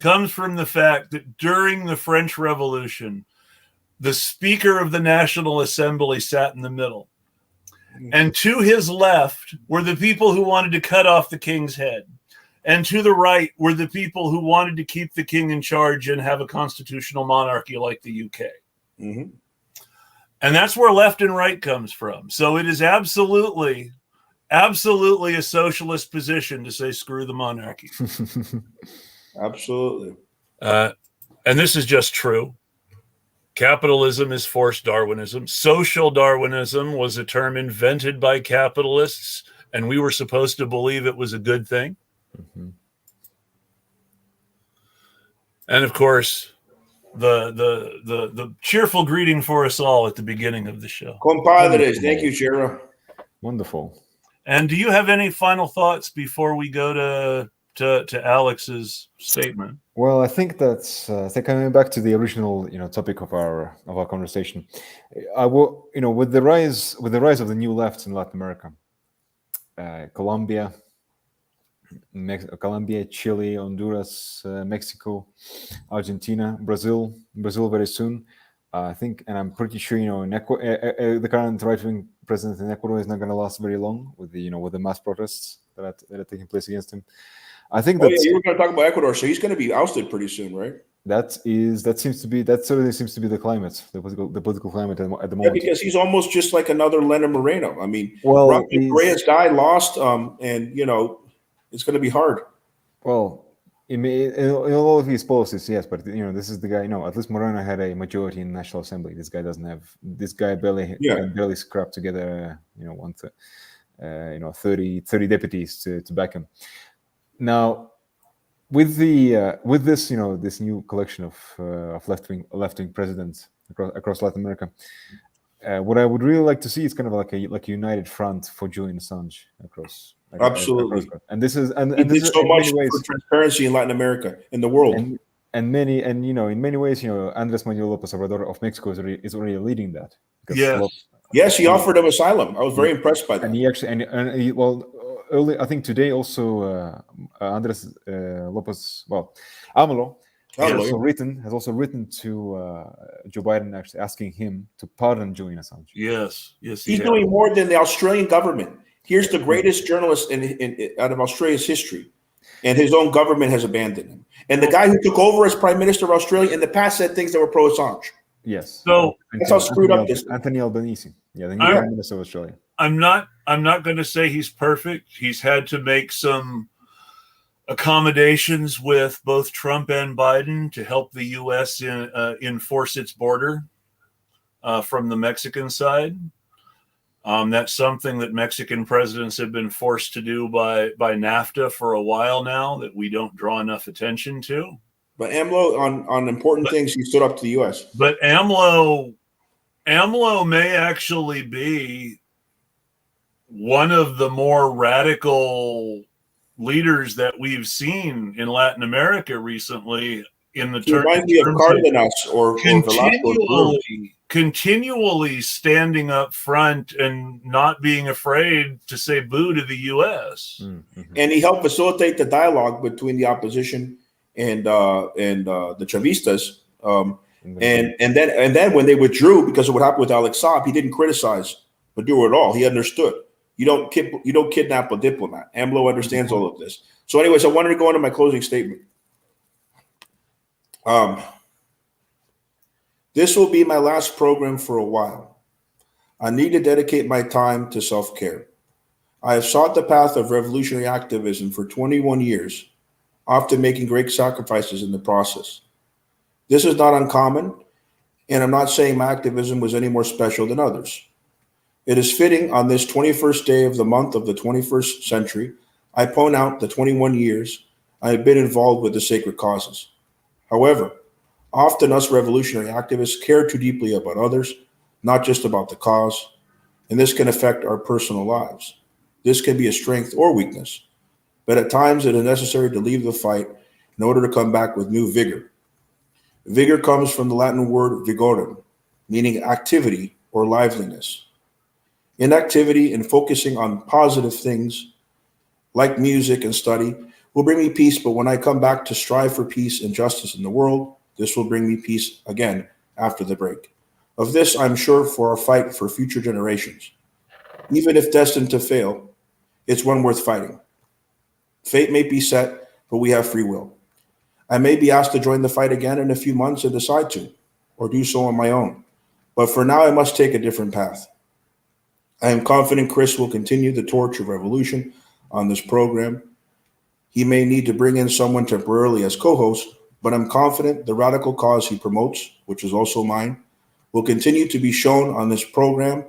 comes from the fact that during the French Revolution, the Speaker of the National Assembly sat in the middle. And to his left were the people who wanted to cut off the king's head. And to the right were the people who wanted to keep the king in charge and have a constitutional monarchy like the UK. Mm-hmm. And that's where left and right comes from. So it is absolutely a socialist position to say, screw the monarchy. Absolutely. And this is just true. Capitalism is forced Darwinism. Social Darwinism was a term invented by capitalists, and we were supposed to believe it was a good thing. Mm-hmm. And of course, the cheerful greeting for us all at the beginning of the show. Compadres, thank you, Shira. Wonderful. And do you have any final thoughts before we go to Alex's statement? Well, I think that's coming back to the original, topic of our conversation. I will, with the rise of the new left in Latin America, Colombia, Chile, Honduras, Mexico, Argentina, Brazil very soon. I think, and I'm pretty sure, in the current right-wing president in Ecuador is not going to last very long with the mass protests that are taking place against him. I think that you were going to talk about Ecuador, so he's going to be ousted pretty soon, right? That certainly seems to be the climate, the political climate at the moment. Yeah, because he's almost just like another Lenin Moreno. I mean, well, Correa's guy lost, and it's going to be hard. Well, in all of his policies, yes, but this is the guy. At least Moreno had a majority in the National Assembly. This guy doesn't have. This guy barely scrap together. 30 deputies to back him. Now, with this new collection of left wing presidents across Latin America, what I would really like to see is kind of like a united front for Julian Assange across. Absolutely. And this is and this is so much for transparency in Latin America, in the world, in many ways, Andrés Manuel López Obrador of Mexico is already leading that. Yes, he offered him asylum. I was very impressed by that. And he actually early, I think today also Andrés López, AMLO has also written to Joe Biden, actually asking him to pardon Julian Assange. Yes, he's doing more than the Australian government. Here's the greatest journalist out of Australia's history, and his own government has abandoned him. And the guy who took over as Prime Minister of Australia in the past said things that were pro-Assange. Yes. So that's how screwed up this. Anthony Albanese, the new Prime Minister of Australia. I'm not going to say he's perfect. He's had to make some accommodations with both Trump and Biden to help the U.S. enforce its border from the Mexican side. That's something that Mexican presidents have been forced to do by NAFTA for a while now that we don't draw enough attention to. But AMLO, on important things, he stood up to the U.S. But AMLO may actually be one of the more radical leaders that we've seen in Latin America recently. In the terms of Cardenas or Velasco, continually standing up front and not being afraid to say boo to the U.S. Mm-hmm. And he helped facilitate the dialogue between the opposition and the Chavistas. And then when they withdrew because of what happened with Alex Saab, he didn't criticize Maduro at all. He understood. You don't kidnap a diplomat. AMLO understands all of this. So, anyways, I wanted to go into my closing statement. This will be my last program for a while. I need to dedicate my time to self-care. I have sought the path of revolutionary activism for 21 years, often making great sacrifices in the process. This is not uncommon, and I'm not saying my activism was any more special than others. It is fitting on this 21st day of the month of the 21st century, I point out the 21 years I have been involved with the sacred causes. However, often us revolutionary activists care too deeply about others, not just about the cause, and this can affect our personal lives. This can be a strength or weakness, but at times it is necessary to leave the fight in order to come back with new vigor. Vigor comes from the Latin word vigorem, meaning activity or liveliness. Inactivity and focusing on positive things like music and study will bring me peace, but when I come back to strive for peace and justice in the world, this will bring me peace again after the break. Of this, I'm sure for our fight for future generations. Even if destined to fail, it's one worth fighting. Fate may be set, but we have free will. I may be asked to join the fight again in a few months and decide to, or do so on my own. But for now, I must take a different path. I am confident Chris will continue the torch of revolution on this program. He may need to bring in someone temporarily as co-host, but I'm confident the radical cause he promotes, which is also mine, will continue to be shown on this program,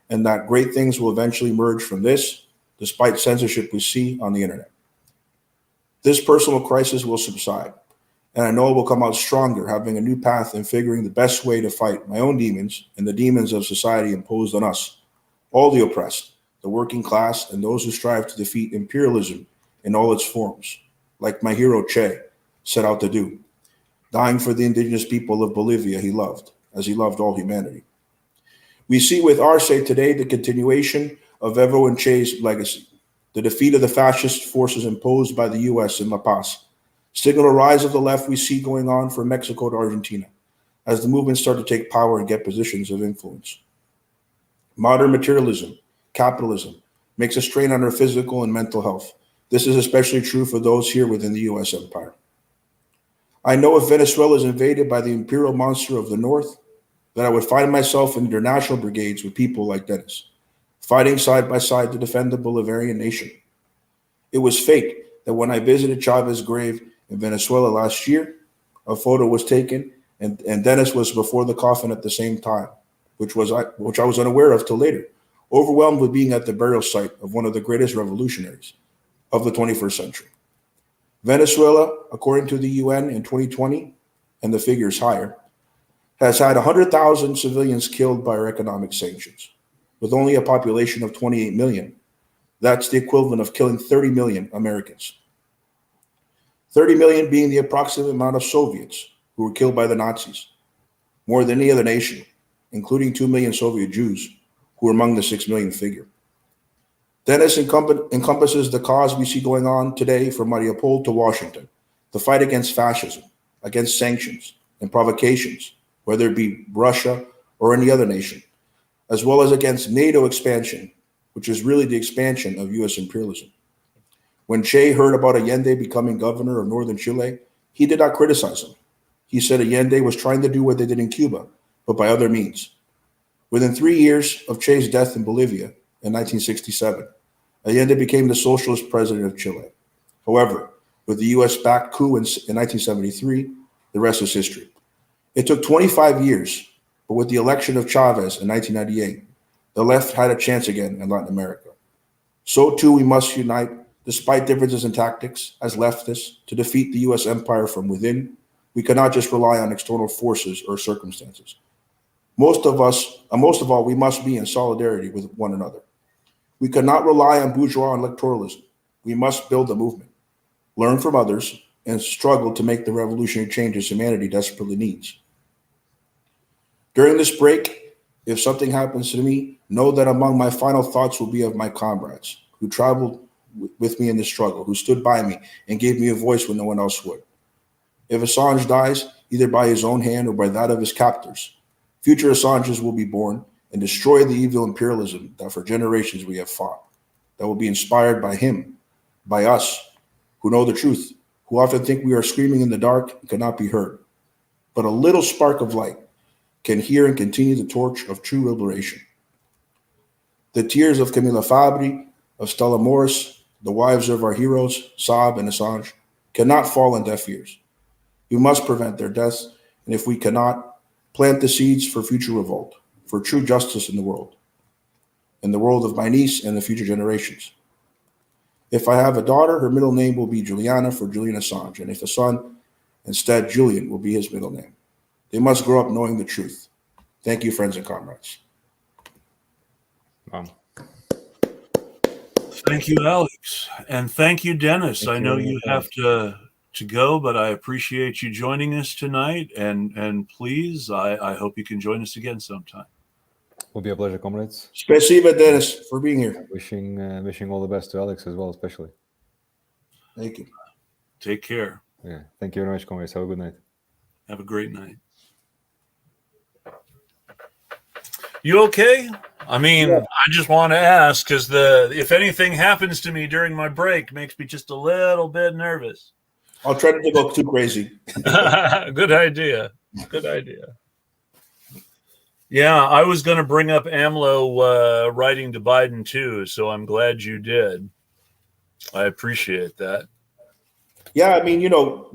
and that great things will eventually emerge from this, despite censorship we see on the internet. This personal crisis will subside, and I know it will come out stronger, having a new path and figuring the best way to fight my own demons and the demons of society imposed on us, all the oppressed, the working class, and those who strive to defeat imperialism in all its forms, like my hero Che set out to do, dying for the indigenous people of Bolivia he loved, as he loved all humanity. We see with Arce today the continuation of Evo and Che's legacy, the defeat of the fascist forces imposed by the U.S. in La Paz, signal a rise of the left we see going on from Mexico to Argentina, as the movements start to take power and get positions of influence. Modern materialism, capitalism, makes a strain on our physical and mental health. This is especially true for those here within the U.S. empire. I know if Venezuela is invaded by the imperial monster of the North, that I would find myself in international brigades with people like Denis, fighting side by side to defend the Bolivarian nation. It was fate that when I visited Chavez's grave in Venezuela last year, a photo was taken and Denis was before the coffin at the same time, which I was unaware of till later, overwhelmed with being at the burial site of one of the greatest revolutionaries of the 21st century. Venezuela, according to the UN in 2020, and the figure is higher, has had 100,000 civilians killed by our economic sanctions, with only a population of 28 million. That's the equivalent of killing 30 million Americans. 30 million being the approximate amount of Soviets who were killed by the Nazis, more than any other nation, including 2 million Soviet Jews, who were among the 6 million figure. Denis encompasses the cause we see going on today from Mariupol to Washington, the fight against fascism, against sanctions and provocations, whether it be Russia or any other nation, as well as against NATO expansion, which is really the expansion of U.S. imperialism. When Che heard about Allende becoming governor of northern Chile, he did not criticize him. He said Allende was trying to do what they did in Cuba, but by other means. Within 3 years of Che's death in Bolivia in 1967, Allende became the socialist president of Chile. However, with the U.S.-backed coup in 1973, the rest is history. It took 25 years, but with the election of Chavez in 1998, the left had a chance again in Latin America. So too we must unite, despite differences in tactics, as leftists, to defeat the U.S. empire from within. We cannot just rely on external forces or circumstances. Most of all, we must be in solidarity with one another. We cannot rely on bourgeois electoralism. We must build a movement, learn from others, and struggle to make the revolutionary changes humanity desperately needs. During this break, if something happens to me, know that among my final thoughts will be of my comrades who traveled with me in this struggle, who stood by me and gave me a voice when no one else would. If Assange dies, either by his own hand or by that of his captors, future Assanges will be born and destroy the evil imperialism that for generations we have fought, that will be inspired by him, by us, who know the truth, who often think we are screaming in the dark and cannot be heard. But a little spark of light can hear and continue the torch of true liberation. The tears of Camila Fabri, of Stella Morris, the wives of our heroes, Saab and Assange, cannot fall on deaf ears. We must prevent their deaths, and if we cannot, plant the seeds for future revolt, for true justice in the world of my niece and the future generations. If I have a daughter, her middle name will be Juliana for Julian Assange. And if a son, instead, Julian will be his middle name. They must grow up knowing the truth. Thank you, friends and comrades. Thank you, Alex. And thank you, Dennis. I know you have to go, but I appreciate you joining us tonight. And please, I hope you can join us again sometime. Will be a pleasure, comrades. Spasiba, Dennis, for being here. Wishing all the best to Alex as well, especially. Thank you. Take care. Yeah. Thank you very much, comrades. Have a good night. Have a great night. You okay? I mean, yeah. I just want to ask because if anything happens to me during my break, makes me just a little bit nervous. I'll try not to go too crazy. Good idea. Good idea. Yeah, I was going to bring up AMLO writing to Biden too, so I'm glad you did. I appreciate that. Yeah, I mean,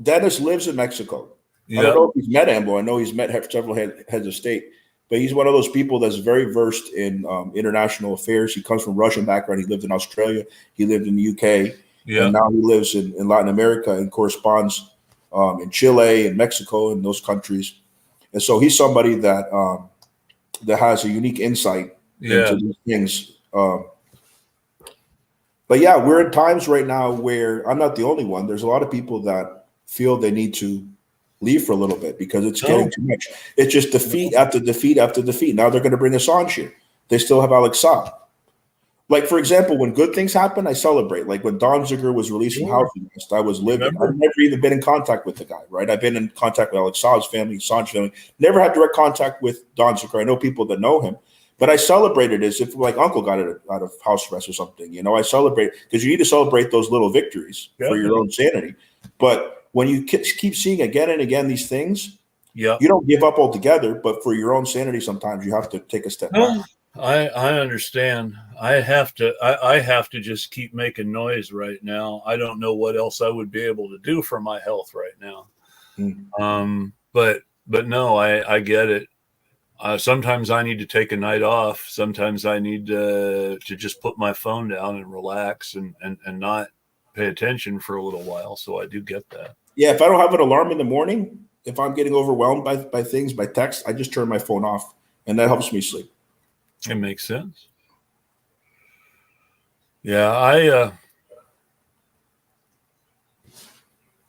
Dennis lives in Mexico. Yep. I don't know if he's met AMLO. I know he's met several heads of state, but he's one of those people that's very versed in international affairs. He comes from Russian background. He lived in Australia. He lived in the UK. Yep. And now he lives in Latin America and corresponds in Chile and Mexico and those countries. And so he's somebody that has a unique insight into these things. But yeah, we're in times right now where I'm not the only one. There's a lot of people that feel they need to leave for a little bit because it's getting too much. It's just defeat after defeat after defeat. Now they're going to bring Assange here. They still have Alex Saab. Like, for example, when good things happen, I celebrate. Like when Don Ziegler was released from house arrest, I was living. I've never even been in contact with the guy, right? I've been in contact with Alex Saab's family, Assange family. Never had direct contact with Don Ziegler. I know people that know him. But I celebrated as if like uncle got it out of house arrest or something. I celebrate because you need to celebrate those little victories for your own sanity. But when you keep seeing again and again these things, you don't give up altogether. But for your own sanity, sometimes you have to take a step back. I understand. I have to just keep making noise right now. I don't know what else I would be able to do for my health right now. But no, I get it. Sometimes I need to take a night off. Sometimes I need to just put my phone down and relax and not pay attention for a little while. So I do get that. Yeah, if I don't have an alarm in the morning, if I'm getting overwhelmed by things, by text, I just turn my phone off, and that helps me sleep. It makes sense. Yeah,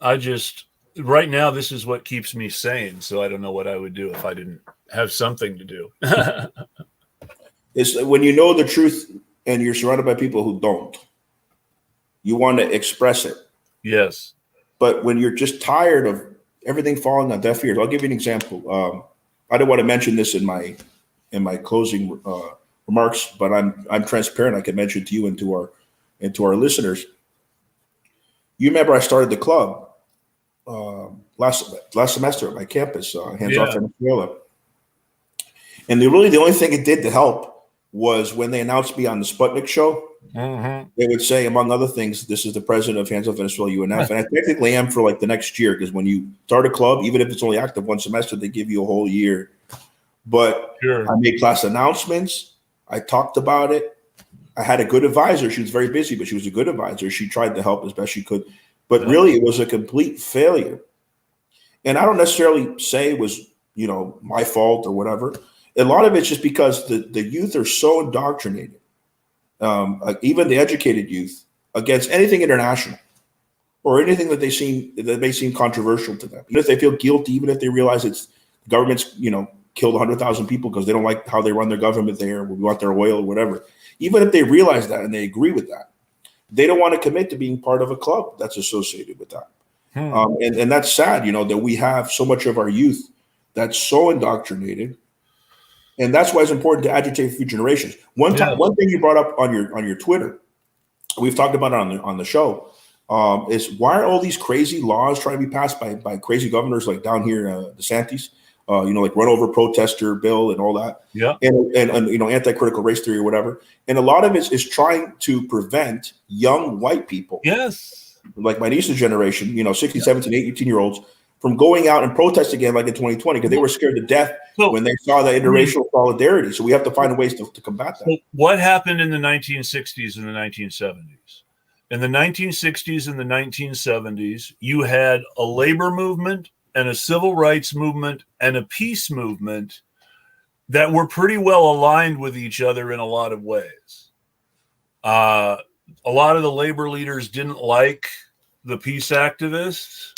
I just right now this is what keeps me sane. So I don't know what I would do if I didn't have something to do. It's when you know the truth and you're surrounded by people who don't. You want to express it. Yes. But when you're just tired of everything falling on deaf ears, I'll give you an example. I don't want to mention this in my closing remarks, but I'm transparent. I can mention to you and to our listeners. You remember I started the club last semester at my campus, Hands Off Venezuela. And the only thing it did to help was when they announced me on the Sputnik show, they would say, among other things, this is the president of Hands Off Venezuela, UNF. And I technically am for like the next year, because when you start a club, even if it's only active one semester, they give you a whole year. But I made class announcements. I talked about it. I had a good advisor. She was very busy, but she was a good advisor. She tried to help as best she could. But really, it was a complete failure. And I don't necessarily say it was, my fault or whatever. A lot of it's just because the youth are so indoctrinated, even the educated youth, against anything international or anything that may seem controversial to them. Even if they feel guilty, even if they realize it's the government's, killed 100,000 people because they don't like how they run their government there, we want their oil or whatever. Even if they realize that and they agree with that, they don't want to commit to being part of a club that's associated with that. And that's sad, that we have so much of our youth that's so indoctrinated. And that's why it's important to agitate for future generations. One thing you brought up on your Twitter, we've talked about it on the show, is why are all these crazy laws trying to be passed by crazy governors like down here, DeSantis, like run over protester bill and all that, and anti-critical race theory or whatever. And a lot of it is trying to prevent young white people, like my niece's generation, 16, 17, 18-year-olds, from going out and protest again like in 2020 because they were scared to death when they saw that interracial solidarity. So we have to find ways to combat that. What happened in the 1960s and the 1970s? in the 1960s and the 1970s, you had a labor movement and a civil rights movement and a peace movement that were pretty well aligned with each other in a lot of ways. A lot of the labor leaders didn't like the peace activists,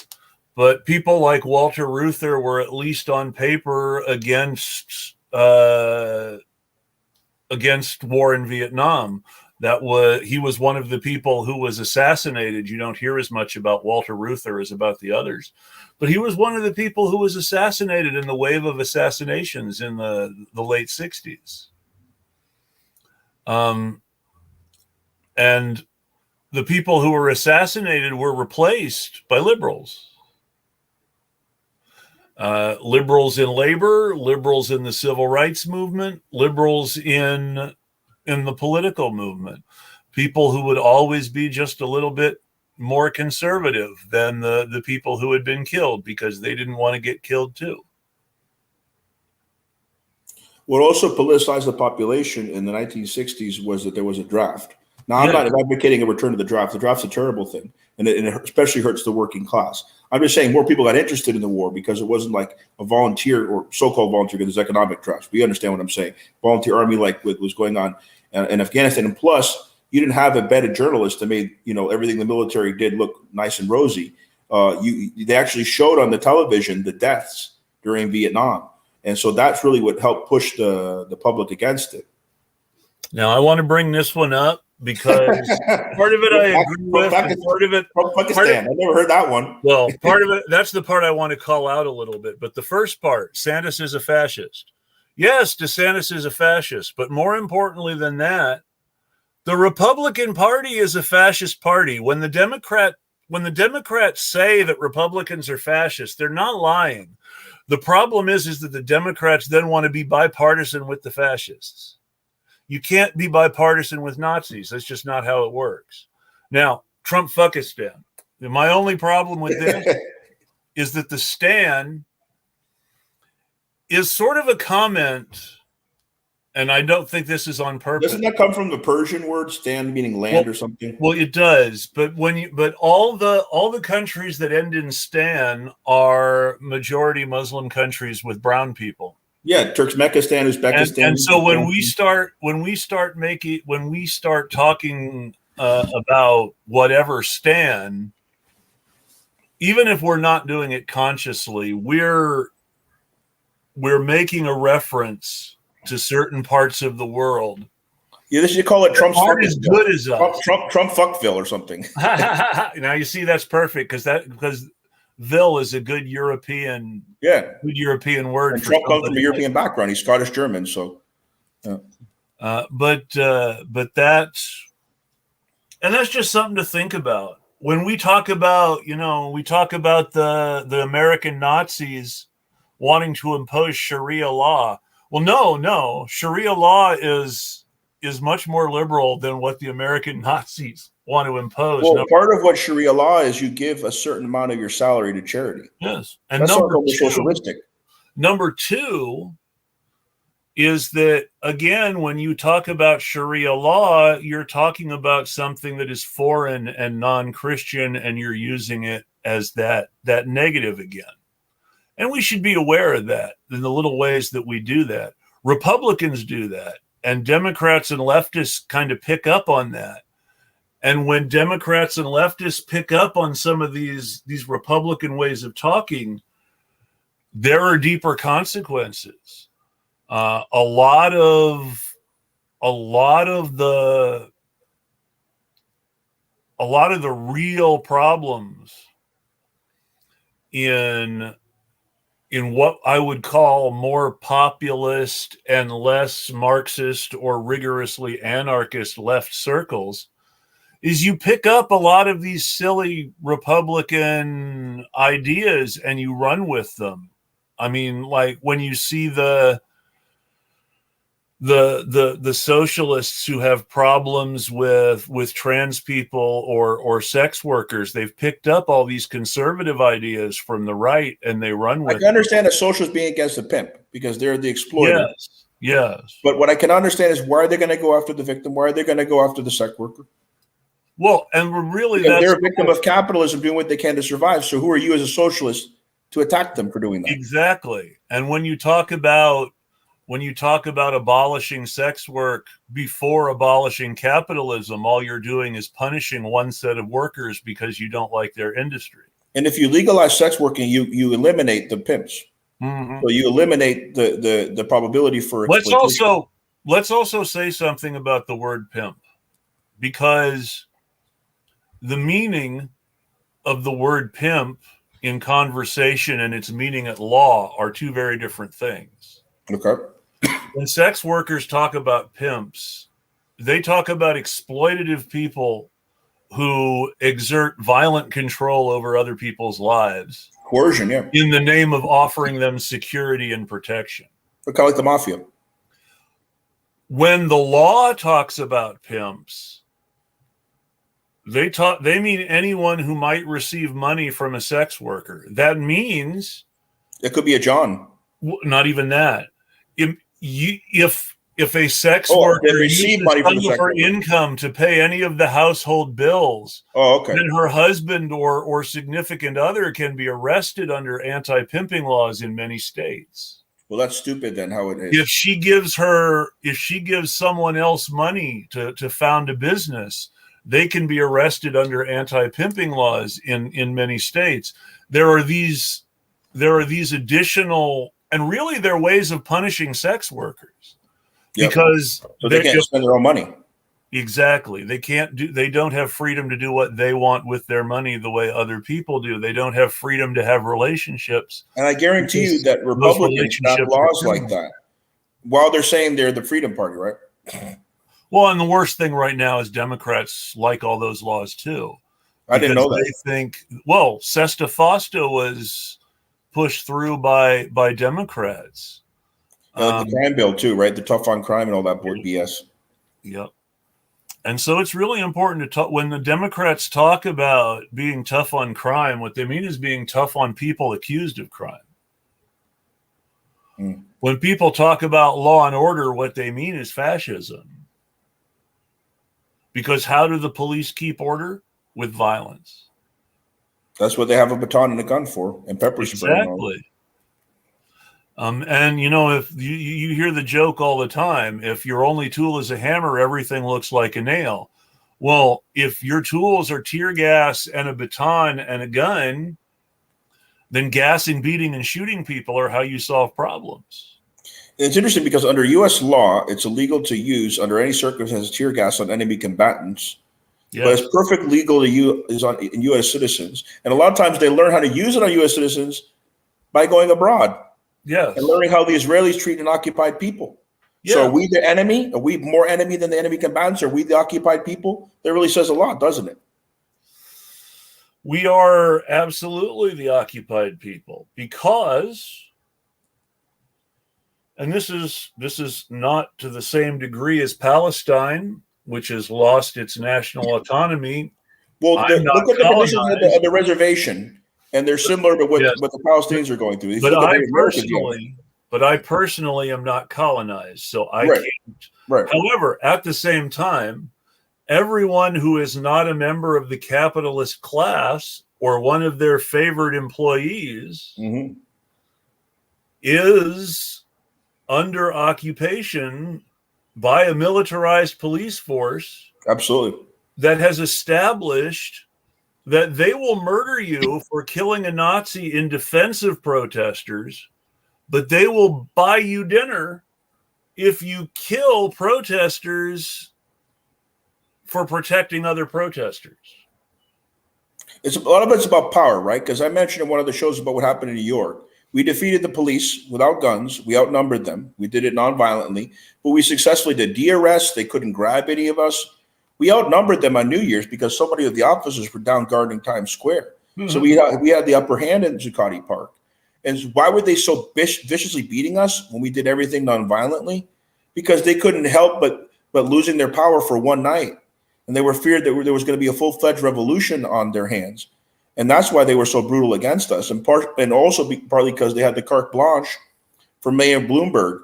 but people like Walter Reuther were at least on paper against war in Vietnam. He was one of the people who was assassinated. You don't hear as much about Walter Reuther as about the others, but he was one of the people who was assassinated in the wave of assassinations in the late 60s. And the people who were assassinated were replaced by liberals. Liberals in labor, liberals in the civil rights movement, liberals in the political movement, people who would always be just a little bit more conservative than the people who had been killed because they didn't want to get killed too. What also politicized the population in the 1960s was that there was a draft. Now, I'm not advocating a return to the draft. The draft's a terrible thing, and it especially hurts the working class. I'm just saying more people got interested in the war because it wasn't like a volunteer or so-called volunteer, because there's economic drafts. We understand what I'm saying. Volunteer army like what was going on in Afghanistan. And plus, you didn't have embedded journalists that made everything the military did look nice and rosy. They actually showed on the television the deaths during Vietnam. And so that's really what helped push the public against it. Now, I want to bring this one up because part of it I agree with, and part of it... Pakistan, I never heard that one. Well, part of it, that's the part I want to call out a little bit. But the first part, DeSantis is a fascist. Yes, DeSantis is a fascist. But more importantly than that, the Republican Party is a fascist party. When the Democrats say that Republicans are fascist, they're not lying. The problem is that the Democrats then want to be bipartisan with the fascists. You can't be bipartisan with Nazis. That's just not how it works. Now, Trump-fuckistan. My only problem with this is that the Stan is sort of a comment, and I don't think this is on purpose. Doesn't that come from the Persian word "stan," meaning land or something? Well, it does, but all the countries that end in "stan" are majority Muslim countries with brown people. Yeah, Turkmenistan, Uzbekistan, and so when we start talking about whatever "stan," even if we're not doing it consciously, we're making a reference to certain parts of the world. Yeah, they should call it Trump's not as good as us. Trump fuckville or something. Now you see that's perfect because "ville" is a good European word. And Trump comes from a European background. He's Scottish German, so. But that's just something to think about when we talk about the American Nazis wanting to impose Sharia law. Well, no, Sharia law is much more liberal than what the American Nazis want to impose. Well, part of what Sharia law is, you give a certain amount of your salary to charity. Yes, and that's socialistic. Number two is that, again, when you talk about Sharia law, you're talking about something that is foreign and non-Christian, and you're using it as that negative again. And we should be aware of that in the little ways that we do that. Republicans do that, and Democrats and leftists kind of pick up on that. And when Democrats and leftists pick up on some of these Republican ways of talking, there are deeper consequences. A lot of the real problems in what I would call more populist and less Marxist or rigorously anarchist left circles is you pick up a lot of these silly Republican ideas and you run with them. I mean, like when you see the socialists who have problems with trans people or sex workers, they've picked up all these conservative ideas from the right and they run with I can understand a socialist being against a pimp because they're the exploiter. Yes. But what I can understand is, why are they going to go after the victim? Why are they going to go after the sex worker? Well, and we're really because they're a victim of capitalism doing what they can to survive. So who are you as a socialist to attack them for doing that? Exactly. And when you talk about abolishing sex work before abolishing capitalism, all you're doing is punishing one set of workers because you don't like their industry. And if you legalize sex working, you eliminate the pimps. Mm-hmm. So you eliminate the probability for exploitation. Let's also say something about the word pimp, because the meaning of the word pimp in conversation and its meaning at law are two very different things. Okay. When sex workers talk about pimps, they talk about exploitative people who exert violent control over other people's lives. Coercion, yeah. In the name of offering them security and protection. Kind of like the mafia. When the law talks about pimps, they mean anyone who might receive money from a sex worker. That means it could be a John. Not even that. If a sex worker receive money from her income to pay any of the household bills, then her husband or significant other can be arrested under anti-pimping laws in many states. Well, that's stupid then, how it is. If she gives someone else money to found a business, they can be arrested under anti-pimping laws in many states. There are these additional, and really they're ways of punishing sex workers. Yep. Because so they can't spend their own money. Exactly. They don't have freedom to do what they want with their money the way other people do. They don't have freedom to have relationships. And I guarantee you that Republicans have laws like that while they're saying they're the Freedom Party, right? Well, and the worst thing right now is Democrats like all those laws too. I didn't know that. They think, well, Sesta Fosta was pushed through by Democrats. The crime bill too, right? The tough on crime and all that BS. Yep. And so it's really important to talk when the Democrats talk about being tough on crime, what they mean is being tough on people accused of crime. Mm. When people talk about law and order, what they mean is fascism. Because how do the police keep order? With violence. That's what they have a baton and a gun for, and pepper spray. Exactly. And if you hear the joke all the time, if your only tool is a hammer, everything looks like a nail. Well, if your tools are tear gas and a baton and a gun, then gassing, beating, and shooting people are how you solve problems. It's interesting because under U.S. law, it's illegal to use under any circumstances tear gas on enemy combatants. Yes. But it's perfectly legal to use in U.S. citizens. And a lot of times they learn how to use it on U.S. citizens by going abroad. Yes. And learning how the Israelis treat an occupied people. Yeah. So are we the enemy? Are we more enemy than the enemy combatants? Are we the occupied people? That really says a lot, doesn't it? We are absolutely the occupied people because, and this is not to the same degree as Palestine, which has lost its national autonomy. Well, look at the conditions of the reservation. And they're similar to what the Palestinians are going through. But I personally am not colonized, so I can't. Right. However, at the same time, everyone who is not a member of the capitalist class or one of their favored employees is under occupation by a militarized police force. Absolutely. That has established that they will murder you for killing a Nazi in defense of protesters, but they will buy you dinner if you kill protesters for protecting other protesters. A lot of it's about power, right? Because I mentioned in one of the shows about what happened in New York. We defeated the police without guns. We outnumbered them. We did it nonviolently, but we successfully did de-arrest. They couldn't grab any of us. We outnumbered them on New Year's because so many of the officers were down guarding Times Square. Mm-hmm. So we had the upper hand in Zuccotti Park. And why were they so viciously beating us when we did everything nonviolently? Because they couldn't help but losing their power for one night. And they were feared that there was going to be a full-fledged revolution on their hands. And that's why they were so brutal against us. And also partly because they had the carte blanche for Mayor Bloomberg.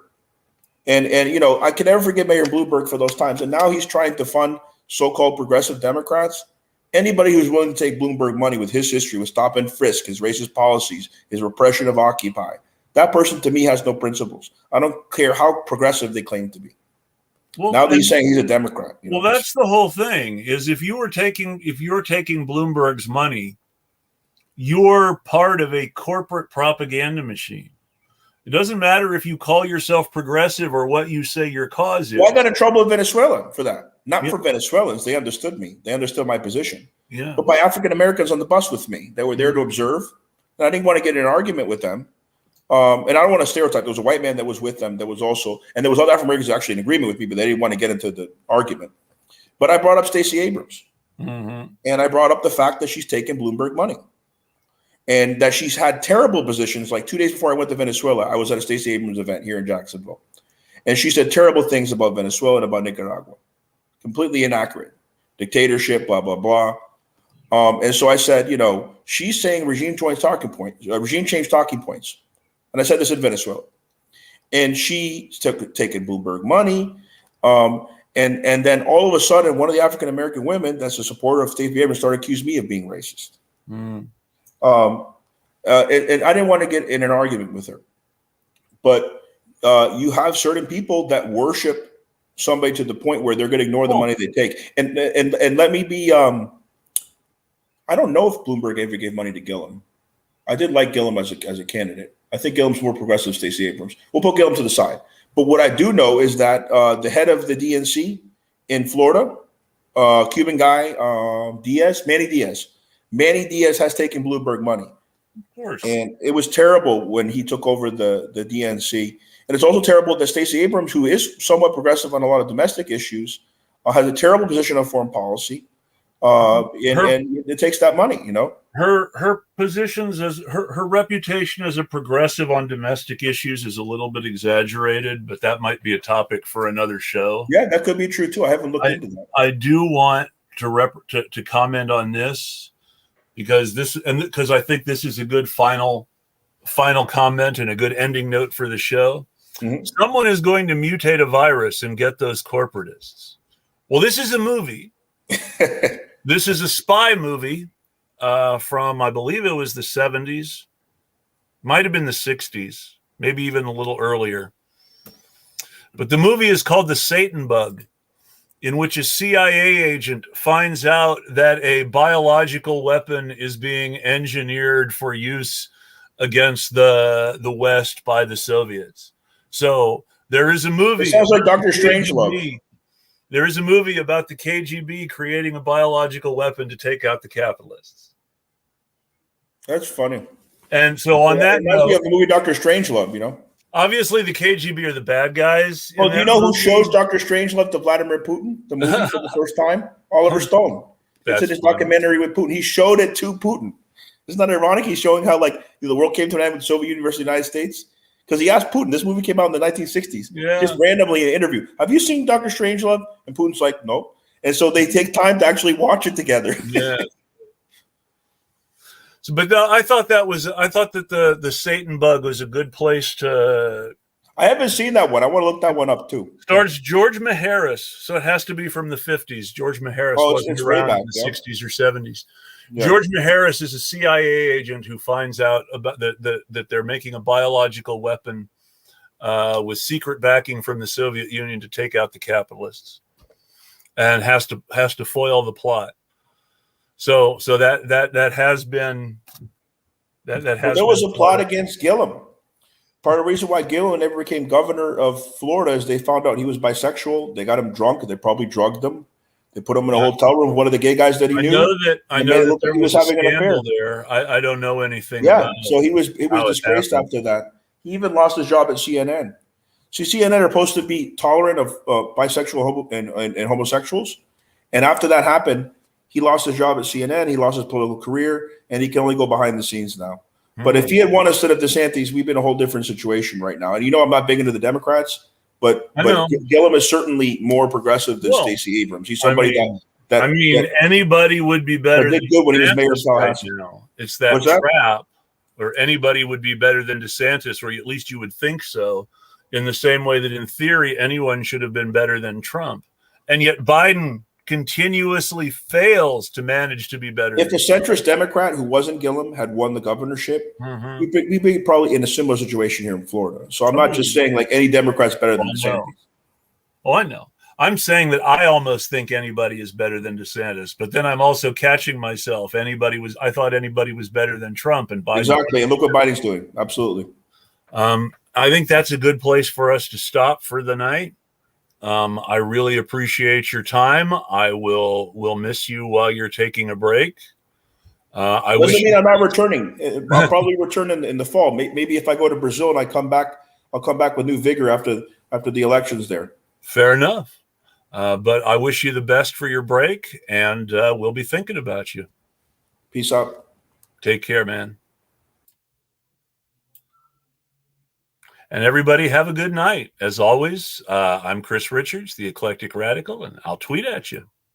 And I can never forget Mayor Bloomberg for those times. And now he's trying to fund so-called progressive Democrats, anybody who's willing to take Bloomberg money with his history, with stop and frisk, his racist policies, his repression of Occupy, that person to me has no principles. I don't care how progressive they claim to be. Well, now that he's saying he's a Democrat. Well, that's the whole thing. Is if you're taking Bloomberg's money, you're part of a corporate propaganda machine. It doesn't matter if you call yourself progressive or what you say your cause is. Well, I got in trouble with Venezuela for that. Not for Venezuelans. They understood me. They understood my position. Yeah. But by African Americans on the bus with me. They were there to observe. And I didn't want to get in an argument with them. And I don't want to stereotype. There was a white man that was with them that was also, and there was other African Americans actually in agreement with me, but they didn't want to get into the argument. But I brought up Stacey Abrams. And I brought up the fact that she's taken Bloomberg money. And that she's had terrible positions. Like 2 days before I went to Venezuela, I was at a Stacey Abrams event here in Jacksonville. And she said terrible things about Venezuela and about Nicaragua. Completely inaccurate. Dictatorship, blah, blah, blah. And so I said, she's saying regime change talking points. And I said this in Venezuela. And she taken Bloomberg money. And then all of a sudden, one of the African-American women that's a supporter of Stacey Abrams started accusing me of being racist. And I didn't want to get in an argument with her. But you have certain people that worship somebody to the point where they're going to ignore the money they take. And let me be, I don't know if Bloomberg ever gave money to Gillum. I did like Gillum as a candidate. I think Gillum's more progressive than Stacey Abrams. We'll put Gillum to the side. But what I do know is that the head of the DNC in Florida, Cuban guy, Manny Diaz has taken Bloomberg money. Of course. And it was terrible when he took over the DNC. And it's also terrible that Stacey Abrams, who is somewhat progressive on a lot of domestic issues, has a terrible position on foreign policy. And it takes that money, Her positions as her reputation as a progressive on domestic issues is a little bit exaggerated, but that might be a topic for another show. Yeah, that could be true too. I haven't looked into that. I do want to comment on this because I think this is a good final comment and a good ending note for the show. Mm-hmm. Someone is going to mutate a virus and get those corporatists. Well, this is a movie. This is a spy movie from, I believe it was the 70s, might have been the 60s, maybe even a little earlier. But the movie is called The Satan Bug, in which a CIA agent finds out that a biological weapon is being engineered for use against the West by the Soviets. So there is a movie. It sounds like Dr. Strangelove. There is a movie about the KGB creating a biological weapon to take out the capitalists. That's funny. And so on that note, the movie Dr. Strangelove, obviously the KGB are the bad guys. Well, do you know who shows Dr. Strangelove to Vladimir Putin, the movie for the first time? Oliver Stone. It's in his documentary with Putin. He showed it to Putin. Isn't that ironic? He's showing how the world came to an end with the Soviet Union versus the United States. Because he asked Putin, this movie came out in the 1960s, just randomly in an interview, have you seen Dr. Strangelove? And Putin's like, no. And so they take time to actually watch it together. Yeah. So, but I thought that the Satan Bug was a good place to. I haven't seen that one. I want to look that one up too. Stars George Maharis, so it has to be from the 50s. George Maharis wasn't around in the 60s or 70s. Yeah. George Maharis is a CIA agent who finds out about that they're making a biological weapon with secret backing from the Soviet Union to take out the capitalists, and has to foil the plot. So that has been that has. There was a plot against Gillum. Part of the reason why Gillum never became governor of Florida is they found out he was bisexual. They got him drunk. They probably drugged him. They put him in a hotel room with one of the gay guys that he knew. I know that there was having an affair there. I don't know anything about so he was disgraced after that. He even lost his job at CNN. See, CNN are supposed to be tolerant of bisexual and homosexuals. And after that happened, he lost his job at CNN. He lost his political career, and he can only go behind the scenes now. Mm-hmm. But if he had won instead of DeSantis, we'd be in a whole different situation right now. And I'm not big into the Democrats. But Gillum is certainly more progressive than Stacey Abrams. He's somebody anybody would be better. Did good when he was mayor of Tallahassee. It's that trap, or anybody would be better than DeSantis, or at least you would think so. In the same way that, in theory, anyone should have been better than Trump, and yet Biden continuously fails to manage to be better. If the centrist Democrat who wasn't Gillum had won the governorship, we'd be probably in a similar situation here in Florida. So I'm not just saying like any Democrat's better than DeSantis. Oh, I know. I'm saying that I almost think anybody is better than DeSantis, but then I'm also catching myself. I thought anybody was better than Trump and Biden. Exactly. And look what Biden's doing. Absolutely. I think that's a good place for us to stop for the night. I really appreciate your time. I will miss you while you're taking a break. Doesn't mean I'm not returning. I'll probably return in the fall. Maybe if I go to Brazil and I come back, I'll come back with new vigor after the elections there. Fair enough. But I wish you the best for your break, and we'll be thinking about you. Peace out. Take care, man. And everybody have a good night. As always, I'm Chris Richards, the Eclectic Radical, and I'll tweet at you.